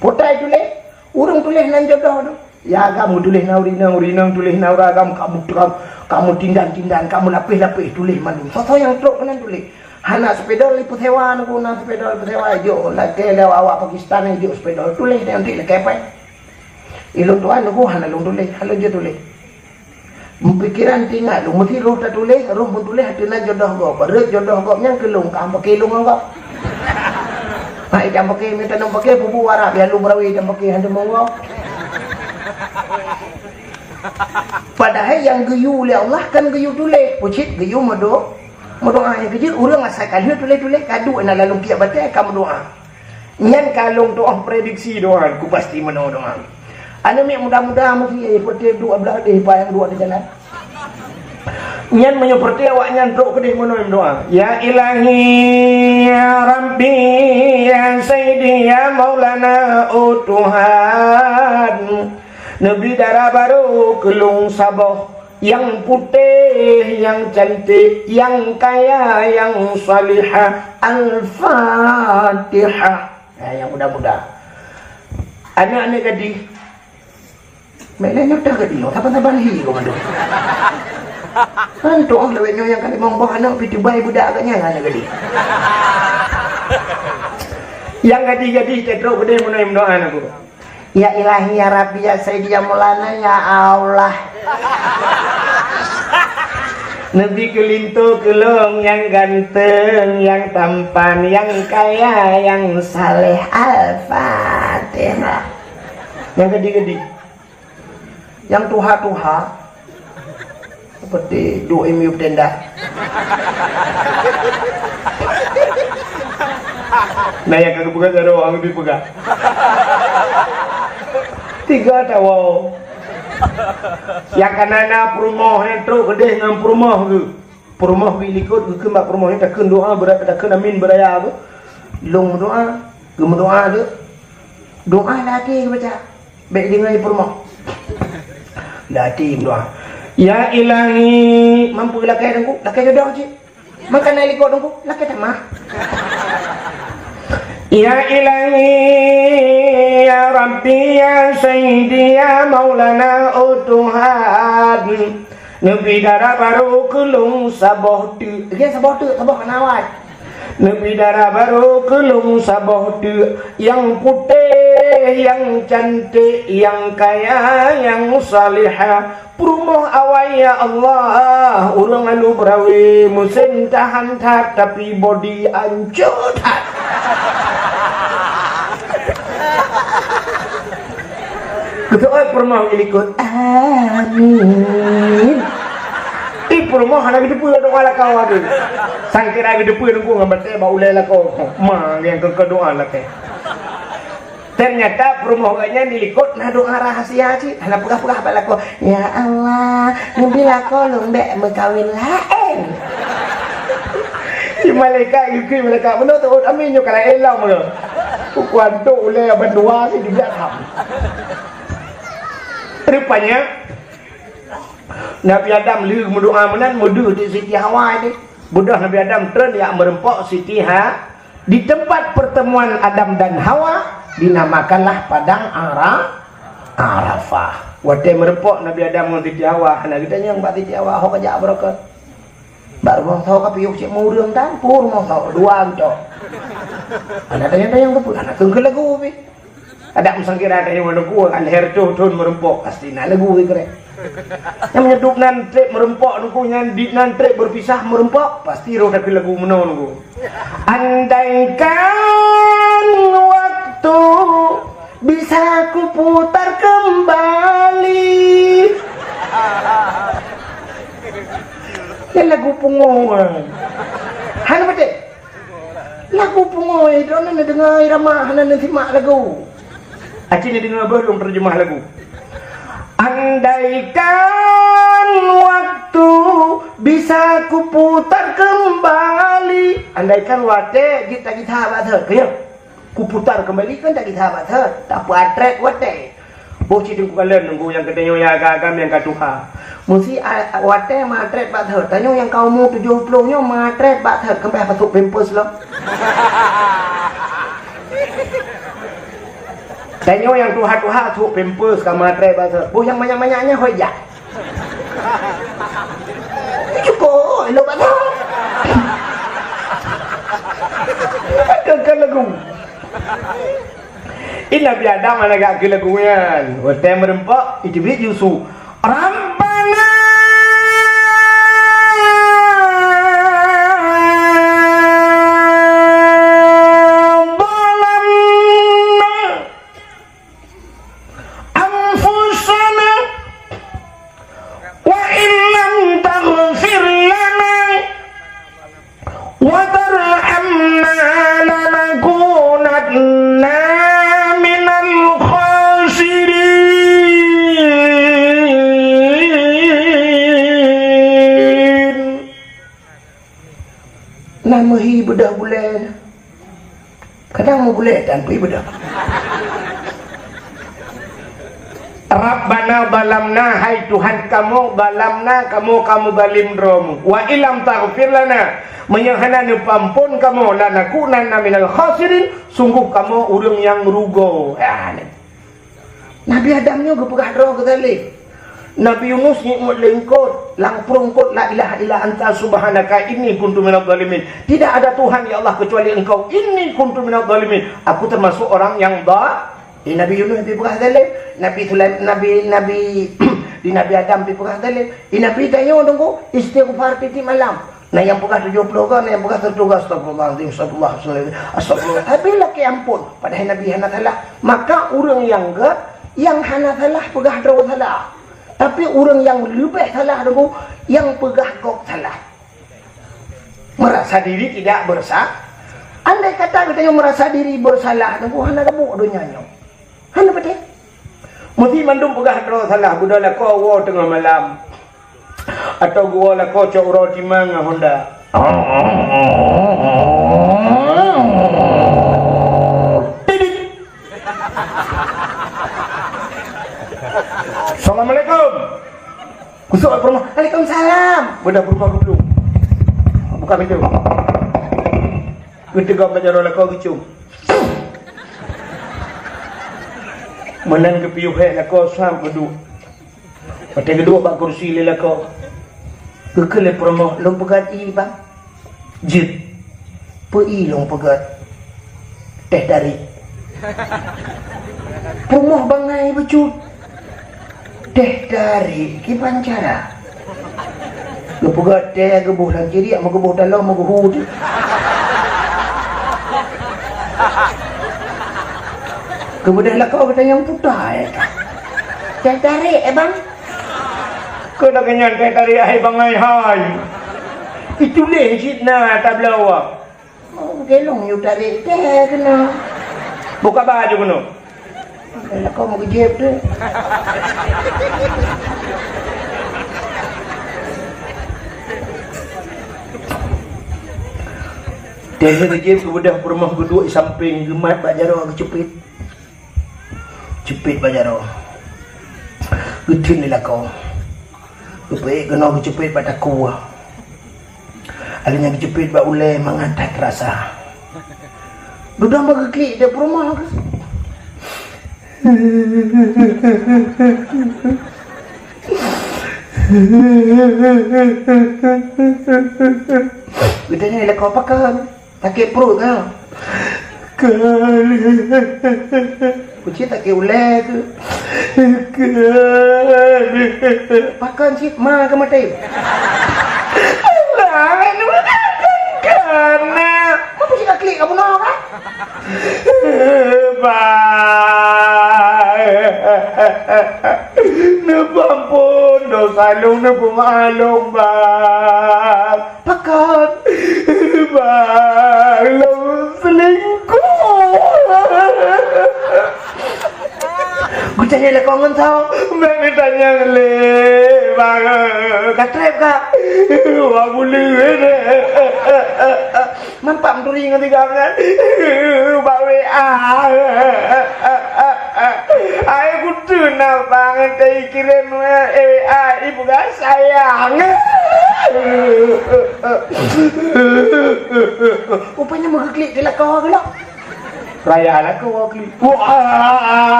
Potai tu leh urang tulis nan jodoh tu. Ya kamu tulis naurinang tulis nauragam kamu tindan kamu lapis tulis mandi. Foto yang truk kan tulis. Hana sepeda liput hewan aku nak sepeda liput hewan jo lagi lewa awak Pakistan jo sepeda tulis nanti lagi apa? Ilung tuan aku hana lung tulis halo je tulis. Pikiran tinggal lu mesti roh tak tulis roh mun tulis hatinan jodoh go berat jodoh go nyang kelung kam pakai lung go. Hai jam pakai minta nom pakai bubu warap ya lu berawi jam pakai hantu monggo. Padahal yang geyu oleh Allah kan geyu tulis pucit geyu doa yang kecil urang asalkan tulis kadu nak lalu kiat batal kamu doa nyan kalung doa prediksi doa ku pasti meno doa anu mi mudah-mudahan mesti seperti dua belah deh yang dua di jalan nyan menyeperti awak nyan truk kedih meno doa ya ilahi ya rabbi ya sayyidi ya maulana Tuhan Nabi darah baru kelung sabah yang putih, yang cantik, yang kaya, yang salihah. Al-Fatihah. Yang mudah-mudah. Anak-anak gadis. Melenya dah gadis. Tapan-tapan hi kau mandu. Kan doang lewatnya yang kali mong anak pitu bayi budak agaknya anak gadis. Yang gadis-gadis teruk gede menaim doa aku. Ya ilahi ya Rabbi ya Sayyidi ya Maulana ya Allah. Nabi kelintu kelong yang ganteng, yang tampan, yang kaya, yang saleh. Al-Fatihah. Yang gede-gede. Yang tuha-tuha. Seperti doa miup tenda. Nah yang kagak pegang ada orang lebih pegang. 3 tahu. Yang kanana perumahan yang teruk kedih dengan perumahan tu. Perumahan bilikut ke mak perumahan tak kena doa berat tak kena amin beraya tu. Long doa, gem doa tu. Doa lagi baca. Baik dengan perumahan. Lati doa. Ya ilahi mampu lakai dengku, lakai jodoh je. Makan nali kau dengku, lakai tak mah. Ya ilahi ya Rabbi ya Sayyidi ya Maulana Tuhan Nabi darah baru kelung sabah tu. Dia sabah tu, sabah nawat. Nabi darah baru kelung sabah tu. Yang putih, yang cantik, yang kaya, yang salihah. Perumah awal ya Allah. Urang lalu berawi musim tahan tak tapi body hancur tak. Ketua permah ilikut amin. Permah anak itu pun ada doa kau ada. Sangkira itu pun aku ngambil bau lela kau. Mang yang ke doa lah ke. Ternyata permah kayaknya dilikut nah doa rahasia sih. Anak pegah-pegah bala kau. Ya Allah, ngebila kau lembek berkawin lain. Si malaikat itu malaikat benar tu amin yo kalau elam ke. Kuan tu oleh berdua sih dia ham. Rupanya Nabi Adam lu berdoa menan mudu di Siti Hawa ini. Budak Nabi Adam tren yang merempok Siti Ha di tempat pertemuan Adam dan Hawa dinamakanlah padang Arafah. Waktu merempok Nabi Adam dengan Siti Hawa, anak kita yang mbak Siti Hawa hok aja berkat. Baru mau tahu kapiuk cik murung tampur mau tahu dua gitu. Anak tanya yang tu pun anak tunggu lagu bi. Ada musang kira ada yang mana gua kan leher tu merempok pasti nak lagu kira. Yang menyedup nan trek merempok nunggu nyandi nan trek berpisah merempok pasti roh tapi lagu meno nunggu. Andaikan waktu bisa ku putar kembali. Ya lagu pungoy. Hana betul. Lagu pungoy, dono na dengar irama hana nanti mak lagu. Acik ni dengar belum terjemah lagu. Andaikan waktu bisa ku putar kembali. Andaikan wate kita bater, kaya ku putar kembali kan tak kita bater. Tak apa atret wate. Bocah tu kalian nunggu yang katanya yang agak-agam yang katuha. Mesti wate matret bater. Tanya yang kau mau 70-nya matret bater kembali pasuk pampers lo. Tanya yang tuha-tuha tu pampers ka matret bater. Boh yang banyak-banyaknya hoyak. Cukup elok bater. Kan lagu. Ina biada mana gak ke lagu yan. Wate merempak itu bit yusu. Rabbana namahi bedah bulan. Kadang mau bulan tanpa bedah. Rabbana balamna, hai Tuhan kamu balamna, kamu balim romu. Wa ilam taghfir lana, menyahana ni pampun kamu lanakunanna minal khasirin, sungguh kamu urang yang rugo. Nabi Adam juga pegah roh ke tali. Nabi Yunus nikmat lengkot, langprung kot la ilaha illa anta subhanaka inni kuntu minadh dhalimin. Tidak ada Tuhan ya Allah kecuali engkau. Inni kuntu minadh dhalimin. Aku termasuk orang yang Nabi Yunus pi pegah zalim, Nabi Sulaiman, Nabi di Nabi Adam pi pegah zalim. Nabi tanya tunggu istighfar titik malam. Nah yang pegah 70 kan, yang pegah 30 astagfirullahalazim, astagfirullah. Tapi laki ampun padahal Nabi hana salah. Maka orang yang hana salah pegah draw salah. Tapi orang yang lebih salah tunggu yang pegah kok salah. Merasa diri tidak bersalah. Andai kata kita yang merasa diri bersalah tunggu hana rebuk dunianya. Hana betul. Mesti mandum pegah draw salah budala kau wo tengah malam. Atau gua lah kau cok roti manga Honda. Assalamualaikum. Kusuk ke rumah. Waalaikumsalam. Sudah berubah belum? Buka pintu. Ketika baca doa kau kecum. Menan ke piuh hek kau sam kedua. Pada kedua bak kursi lela kau. Kekele promo long pegat i bang. Jit. Pi long pegat. Teh dari. Promo bangai becut. Teh dari ki pancara. Gepegat teh gebuh lang kiri mau gebuh dalam mau gebuh. Kemudian lah kau bertanya yang putih. Teh dari bang. Kau dah kenyang teh dari ai bangai hai. Itu leh sitna tak belawa. Oh gelong you dari teh kena. Buka baju kena. Lah kau mau kejep tu. Dia kejep kemudian rumah berdua di samping gemat Pak Jaro kecepit. Cepit Pak Jaro. Getin lah kau. Kepai kena kecepit pada kuah. Akhirnya kecepit Pak Ulai mengantai terasa. Duduk berkekik dia rumah ke? Bedanya lah kau pakai sakit perut kan? Kucing tak ke ulai ke? Pakan cik ma ke mati? Lain karena apa sih klik kamu nak kan? Nepampun dosa long nepumalong bang. Pakan bang long selingkuh. Gue tanya lah kau ngentau. Bang tanya le bang katrep kak. Wah boleh deh. Mampak menturi ngerti kan? Bang WA. Aku kudu nak banget kirim WA ibu gak sayang. Rupanya mengeklik ke lah kau ke lah. Raya lah kau klik.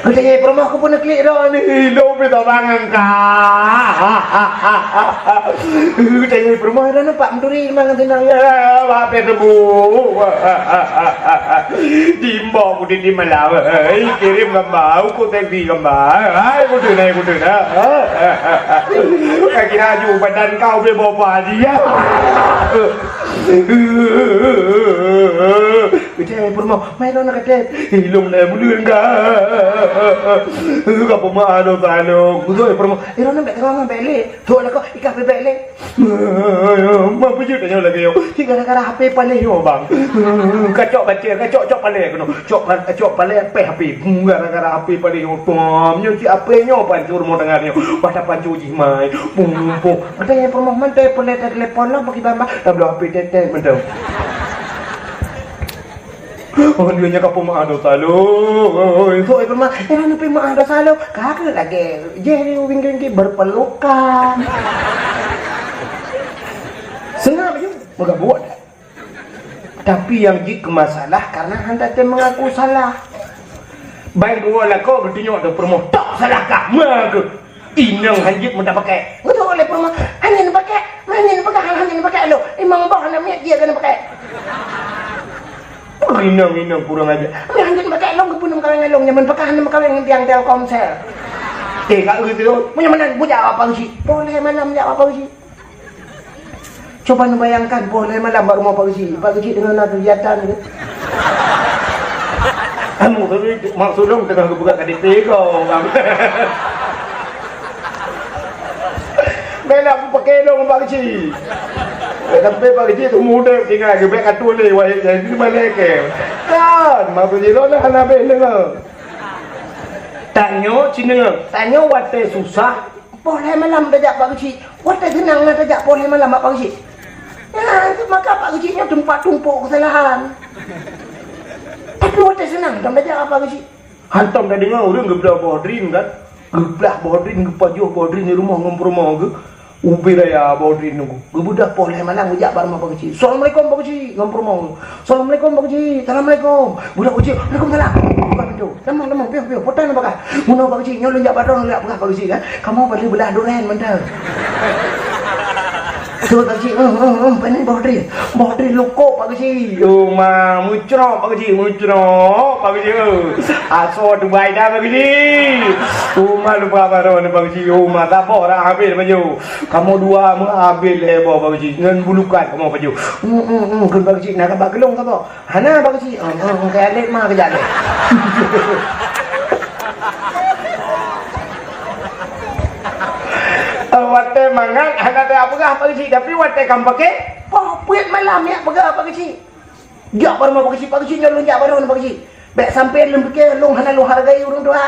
Kau tanya perempuan aku pun nak klik dah ni. Lo minta bangan kak. Kau tanya perempuan dah nampak menturi memang tenang ya. Apa tebu? Dimba aku di malam. Kirim gambar. Aku tadi gambar. Aku tu nak. Kau kira ju badan kau boleh bawa dia. Kau tanya perempuan. Mai kau nak kata. Hilung dah bulan kak. Kau pemah ada tano. Kau perempuan. Rona nak tengah balik. Tu nak kau ikat balik. Mampu je tanya lagi yo. Gara-gara HP paling yo bang. Kacok baca, kacok paling kono. Cok paling pe HP. Gara-gara HP paling yo pom. Nyo si HP nyo pancur mo dengar nyo. Pada pancu jimai. Pum. Tanya perempuan mantai boleh telefon lah bagi bamba. Tak boleh HP teteh mendem. Oh dia nya kapo mak ada salo. So itu mah nak pergi mak ada salo. Kakak lagi. Jadi wing-wing berpelukan. Senang je moga buat. Tapi yang jadi masalah karena anda teh mengaku salah. Baik dua lah kau bertunjuk ada permoh. Tak salah kamu ke? Inang hanjit mudah pakai. Betul oleh permoh. Hanya nak pakai. Hanya nak pakai lo. Imang bah nak miak dia kena pakai. Inang kurang aja. Hanya nak pakai long kepunam kawin long nyaman pakai hanya kawin tiang Telkomsel. Kak gitu. Punya mana buat apa sih? Boleh mana menjawab apa sih? Coba bayangkan boleh malam baru mau Pak Haji dengan ada kegiatan gitu. Kamu tu maksud dong tengah buka KDP kau bang. Bela aku pakai dong Pak Haji. Tapi Pak Haji tu muda tinggal ke bek atu le wah jadi mana ke. Kan Pak Haji lo nak nak bela. Tanya wate susah. Boleh malam dajak Pak Haji. Wate senang nak dajak boleh malam Pak Haji. Ya, maka Pak Haji-nya tumpuk kesalahan. Tapi waktu senang, dah belajar apa Haji? Hantam dah dengar orang geblah bodrin kan? Geblah bodrin, gepajuh bodrin di rumah ngomong ke? Ubi raya bodrin nunggu. Gebudak boleh malam ngejak barang Pak Haji. Assalamualaikum Pak Haji, ngomong. Assalamualaikum Pak Haji, assalamualaikum. Budak Haji, waalaikumsalam. Bukan itu. Demang, piu, potan apa kah? Munau Pak Haji, nyolong jak barang ngejak Pak Haji kan? Kamu boleh belah durian mentah. Tuh Pak Haji, pening bodri lukuk Pak Haji. Ma mucrok Pak Haji, Pak Haji. Aso Dubai dah Pak Haji. Ma lupa baron Pak Haji. Ma tak apa orang ambil baju. Kamu dua mengambil heboh Pak Haji. Dengan bulukan kamu baju. Kan Pak Haji nak kabak gelung ke apa? Hana Pak Haji. Kayak adik mah kejap adik. Wate mangan anak dia apa Pak Haji tapi wate kam pakai popet malam ya apa Pak Haji. Jak baru Pak Haji, Pak Haji nyolong jak baru Pak Haji. Baik sampai lem fikir long hana lu hargai orang tua.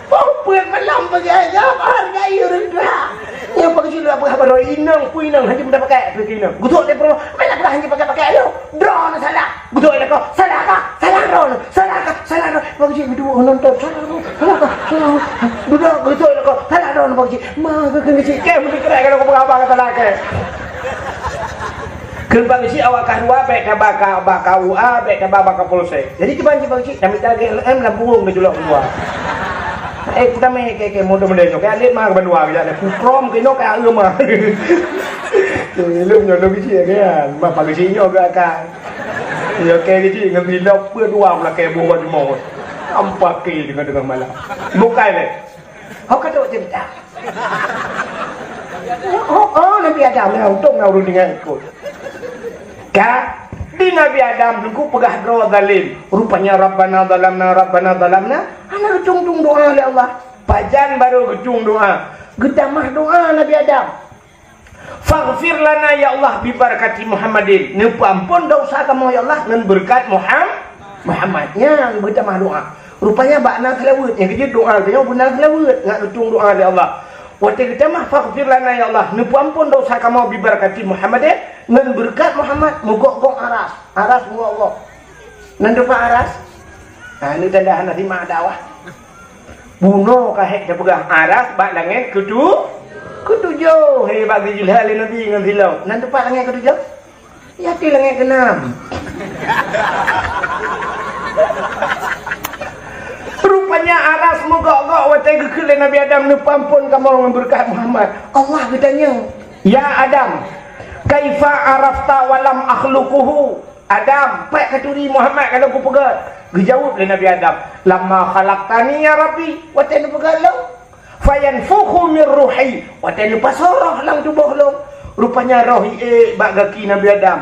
Popet malam bagi aja hargai orang tua. Ya Pak Haji lu apa baru inang Haji mudah pakai inang. Gutuk dia perlu mana pula Haji pakai lo. Drone salah. Gutuk dia kau salah kah? Salah drone. Pak Haji dua nonton salah kah? Duduk gutuk dia kau salah drone Pak Haji. Mah ke kecil ke mesti kira kalau kau apa kata laki. Ken Pak Haji awak kahua baik baka UA baik baka polsek. Jadi cuba Pak Haji kami tadi LM lampung ke julok dua. Kita main kayak model-model kayak alit mah ke Bandung aja ada pukrom ke no kayak mah. Lu nyono kecil kan, bapak kecilnya agak kan. Ya kayak kecil dengan bilau berdua lah kayak buah di mau. Ampak ke dengan malam. Bukan le. Kau kata cerita. Oh, Nabi Adam lah untuk ngau dengan ikut. Kak, di Nabi Adam nunggu pegah doa zalim. Rupanya Rabbana zalamna. Anak kecung doa oleh Allah. Pajan baru kecung doa. Gedamah doa Nabi Adam. Faghfir lana ya Allah bi barakati Muhammadin. Ampun dosa kamu ya Allah dengan berkat Muhammadnya bertamah doa. Rupanya bakna selawat yang kerja doa dia benar selawat ngak kecung doa oleh Allah. Waktu kita mah faghfir lana ya Allah. Ampun dosa kamu bi barakati Muhammadin dengan berkat Muhammad mogok aras mogok. Nan depan aras. Nah ini tanda anak di dakwah. Bunuh kahek dia pegang aras bak langit ketujuh. Hei bagi jilhal Nabi dengan silau. Nan depan langit ketujuh. Ya ti langit keenam. Rupanya aras mogok-gok watai gekele Nabi Adam ni pampun kamu berkat Muhammad. Allah bertanya, "Ya Adam, kaifa arafta walam akhluquhu?" Adam, pak katuri Muhammad kalau aku pegat. Dijawab oleh Nabi Adam, "Lamma khalaqtani ya Rabbi." Watai ni pegat lo. Fayanfukhu min ruhi. Watai ni pasarah lang tubuh lo. Rupanya roh bak gaki Nabi Adam.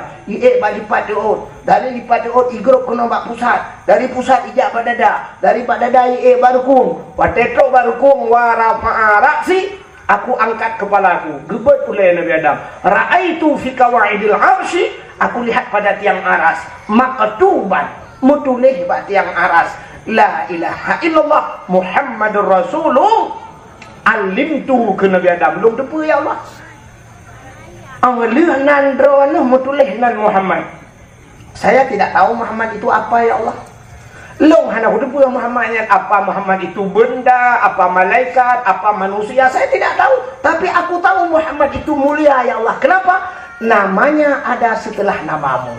Bak lipat diut. Dari lipat diut igrup kena bak pusat. Dari pusat ijak bak dada. Dari bak dada barukung. Watetok barukung warafa'a raksi. Aku angkat kepalaku. Gebet oleh Nabi Adam. Ra'aitu fi kawaidil arsy. Aku lihat pada tiang aras. Maktuban. Mutulih bak tiang aras. La ilaha illallah Muhammadur Rasulullah. Alimtu ke Nabi Adam. Belum tepu ya Allah. Awalnya nan drone mutulih nan Muhammad. Saya tidak tahu Muhammad itu apa ya Allah. Long hana hudup Muhammadnya apa Muhammad itu benda, apa malaikat, apa manusia, saya tidak tahu. Tapi aku tahu Muhammad itu mulia ya Allah. Kenapa? Namanya ada setelah namamu.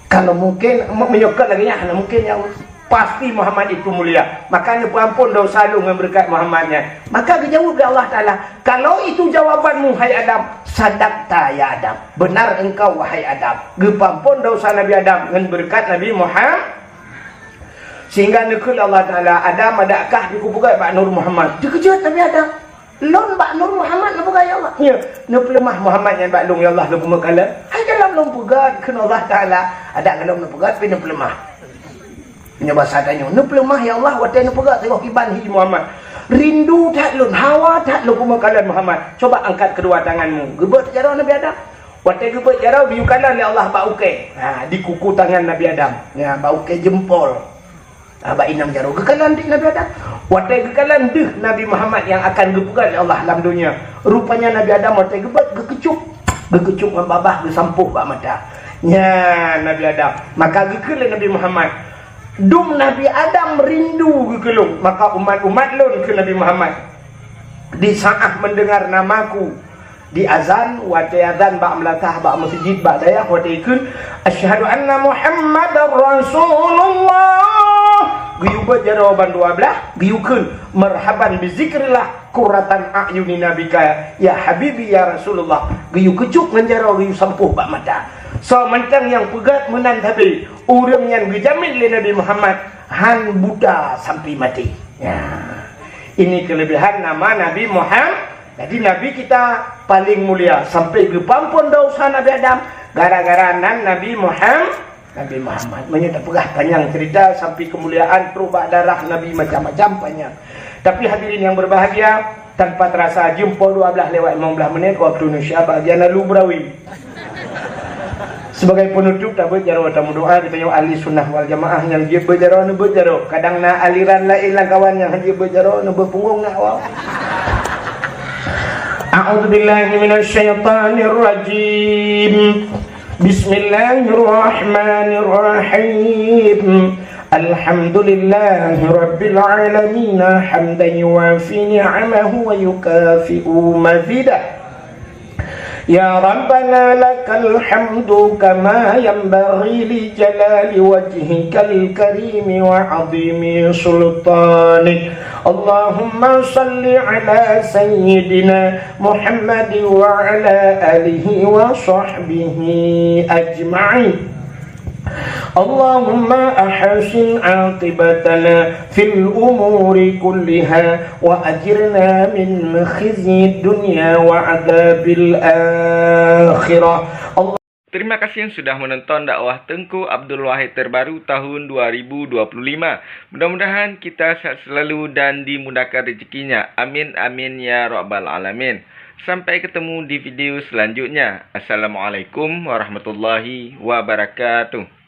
Kalau mungkin menyokot lagi ya, mungkin ya Allah. Pasti Muhammad itu mulia. Makanya ampun dosa lu dengan berkat Muhammadnya. Maka dijawab oleh Allah Ta'ala, kalau itu jawabanmu hai Adam, sadaqta ya Adam. Benar engkau wahai Adam. Gepampun dosa Nabi Adam dengan berkat Nabi Muhammad. Sehingga nekul Allah Ta'ala, Adam adakah dikubukai Pak Nur Muhammad? Dikejut Nabi Adam. Lon Pak Nur Muhammad nabukai ya Allah. Ya, nuk lemah Muhammad yang Pak Long ya Allah lu kala. Hai dalam long pegat kena Allah Ta'ala. Ada kalau nak pegat pindah lemah. Punya bahasa tanya, nu pelemah ya Allah, watai nu pegat tengok iban hi Muhammad. Rindu tak lun, hawa tak lu kumakalan Muhammad. Coba angkat kedua tanganmu. Gebet jarau Nabi Adam. Watai gebet jarau biukalan ya Allah bauke. di kuku tangan Nabi Adam. Ya, bauke jempol. Ba inam jarau gekalan di Nabi Adam. Watai gekalan deh Nabi Muhammad yang akan gepegat ya Allah dalam dunia. Rupanya Nabi Adam watai gebet gekecup membabah gesampuh bak mata. Ya, Nabi Adam. Maka gekalan Nabi Muhammad. Dum Nabi Adam rindu ke kelung. Maka umat-umat lun ke Nabi Muhammad. Di saat mendengar namaku. Di azan, watai azan, bak melatah, bak masjid, bak dayak, watai ikun. Asyhadu anna Muhammadar Rasulullah. Giyu berjawaban 12. Giyu kun. Marhaban bizikrillah. Kuratan a'yuni nabika. Ya Habibi ya Rasulullah. Giyu kecuk menjarau, giyu sampuh bak mata. So mentang yang pegat menan tapi orang yang dijamin oleh Nabi Muhammad han buta sampai mati. Ya. Ini kelebihan nama Nabi Muhammad. Jadi Nabi kita paling mulia sampai ke pampun dosa Nabi Adam gara-gara nan Nabi Muhammad. Nabi Muhammad menyata pegah panjang cerita sampai kemuliaan perubah darah Nabi macam-macam panjang. Tapi hadirin yang berbahagia, tanpa terasa jumpa 12 lewat 15 menit waktu Indonesia bagian lalu berawi. Sebagai penutup tak berjaro tamu doa kita yang ahli sunnah wal jamaah yang dia berjaro nu berjaro kadang na aliran lain lang kawan yang dia berjaro nu berpunggung nak wow. A'udzubillahi minasyaitonir rajim. Bismillahirrahmanirrahim. Alhamdulillahi rabbil alamin hamdan yuwafi ni'amahu wa yukafi'u mazidah. Ya Rabbana lakal hamdu kama yanbaghi li jalali wajhikal karim wa 'azimi sultanik. Allahumma salli ala sayyidina Muhammad wa ala alihi wa sahbihi ajma'in. Allahumma ahsin aqibatana fil umuri kulliha wa ajirna min khizyi dunya wa adabil akhirah. Terima kasih yang sudah menonton dakwah Tengku Abdul Wahid terbaru tahun 2025. Mudah-mudahan kita sehat selalu dan dimudahkan rezekinya. Amin amin ya rabbal alamin. Sampai ketemu di video selanjutnya. Assalamualaikum warahmatullahi wabarakatuh.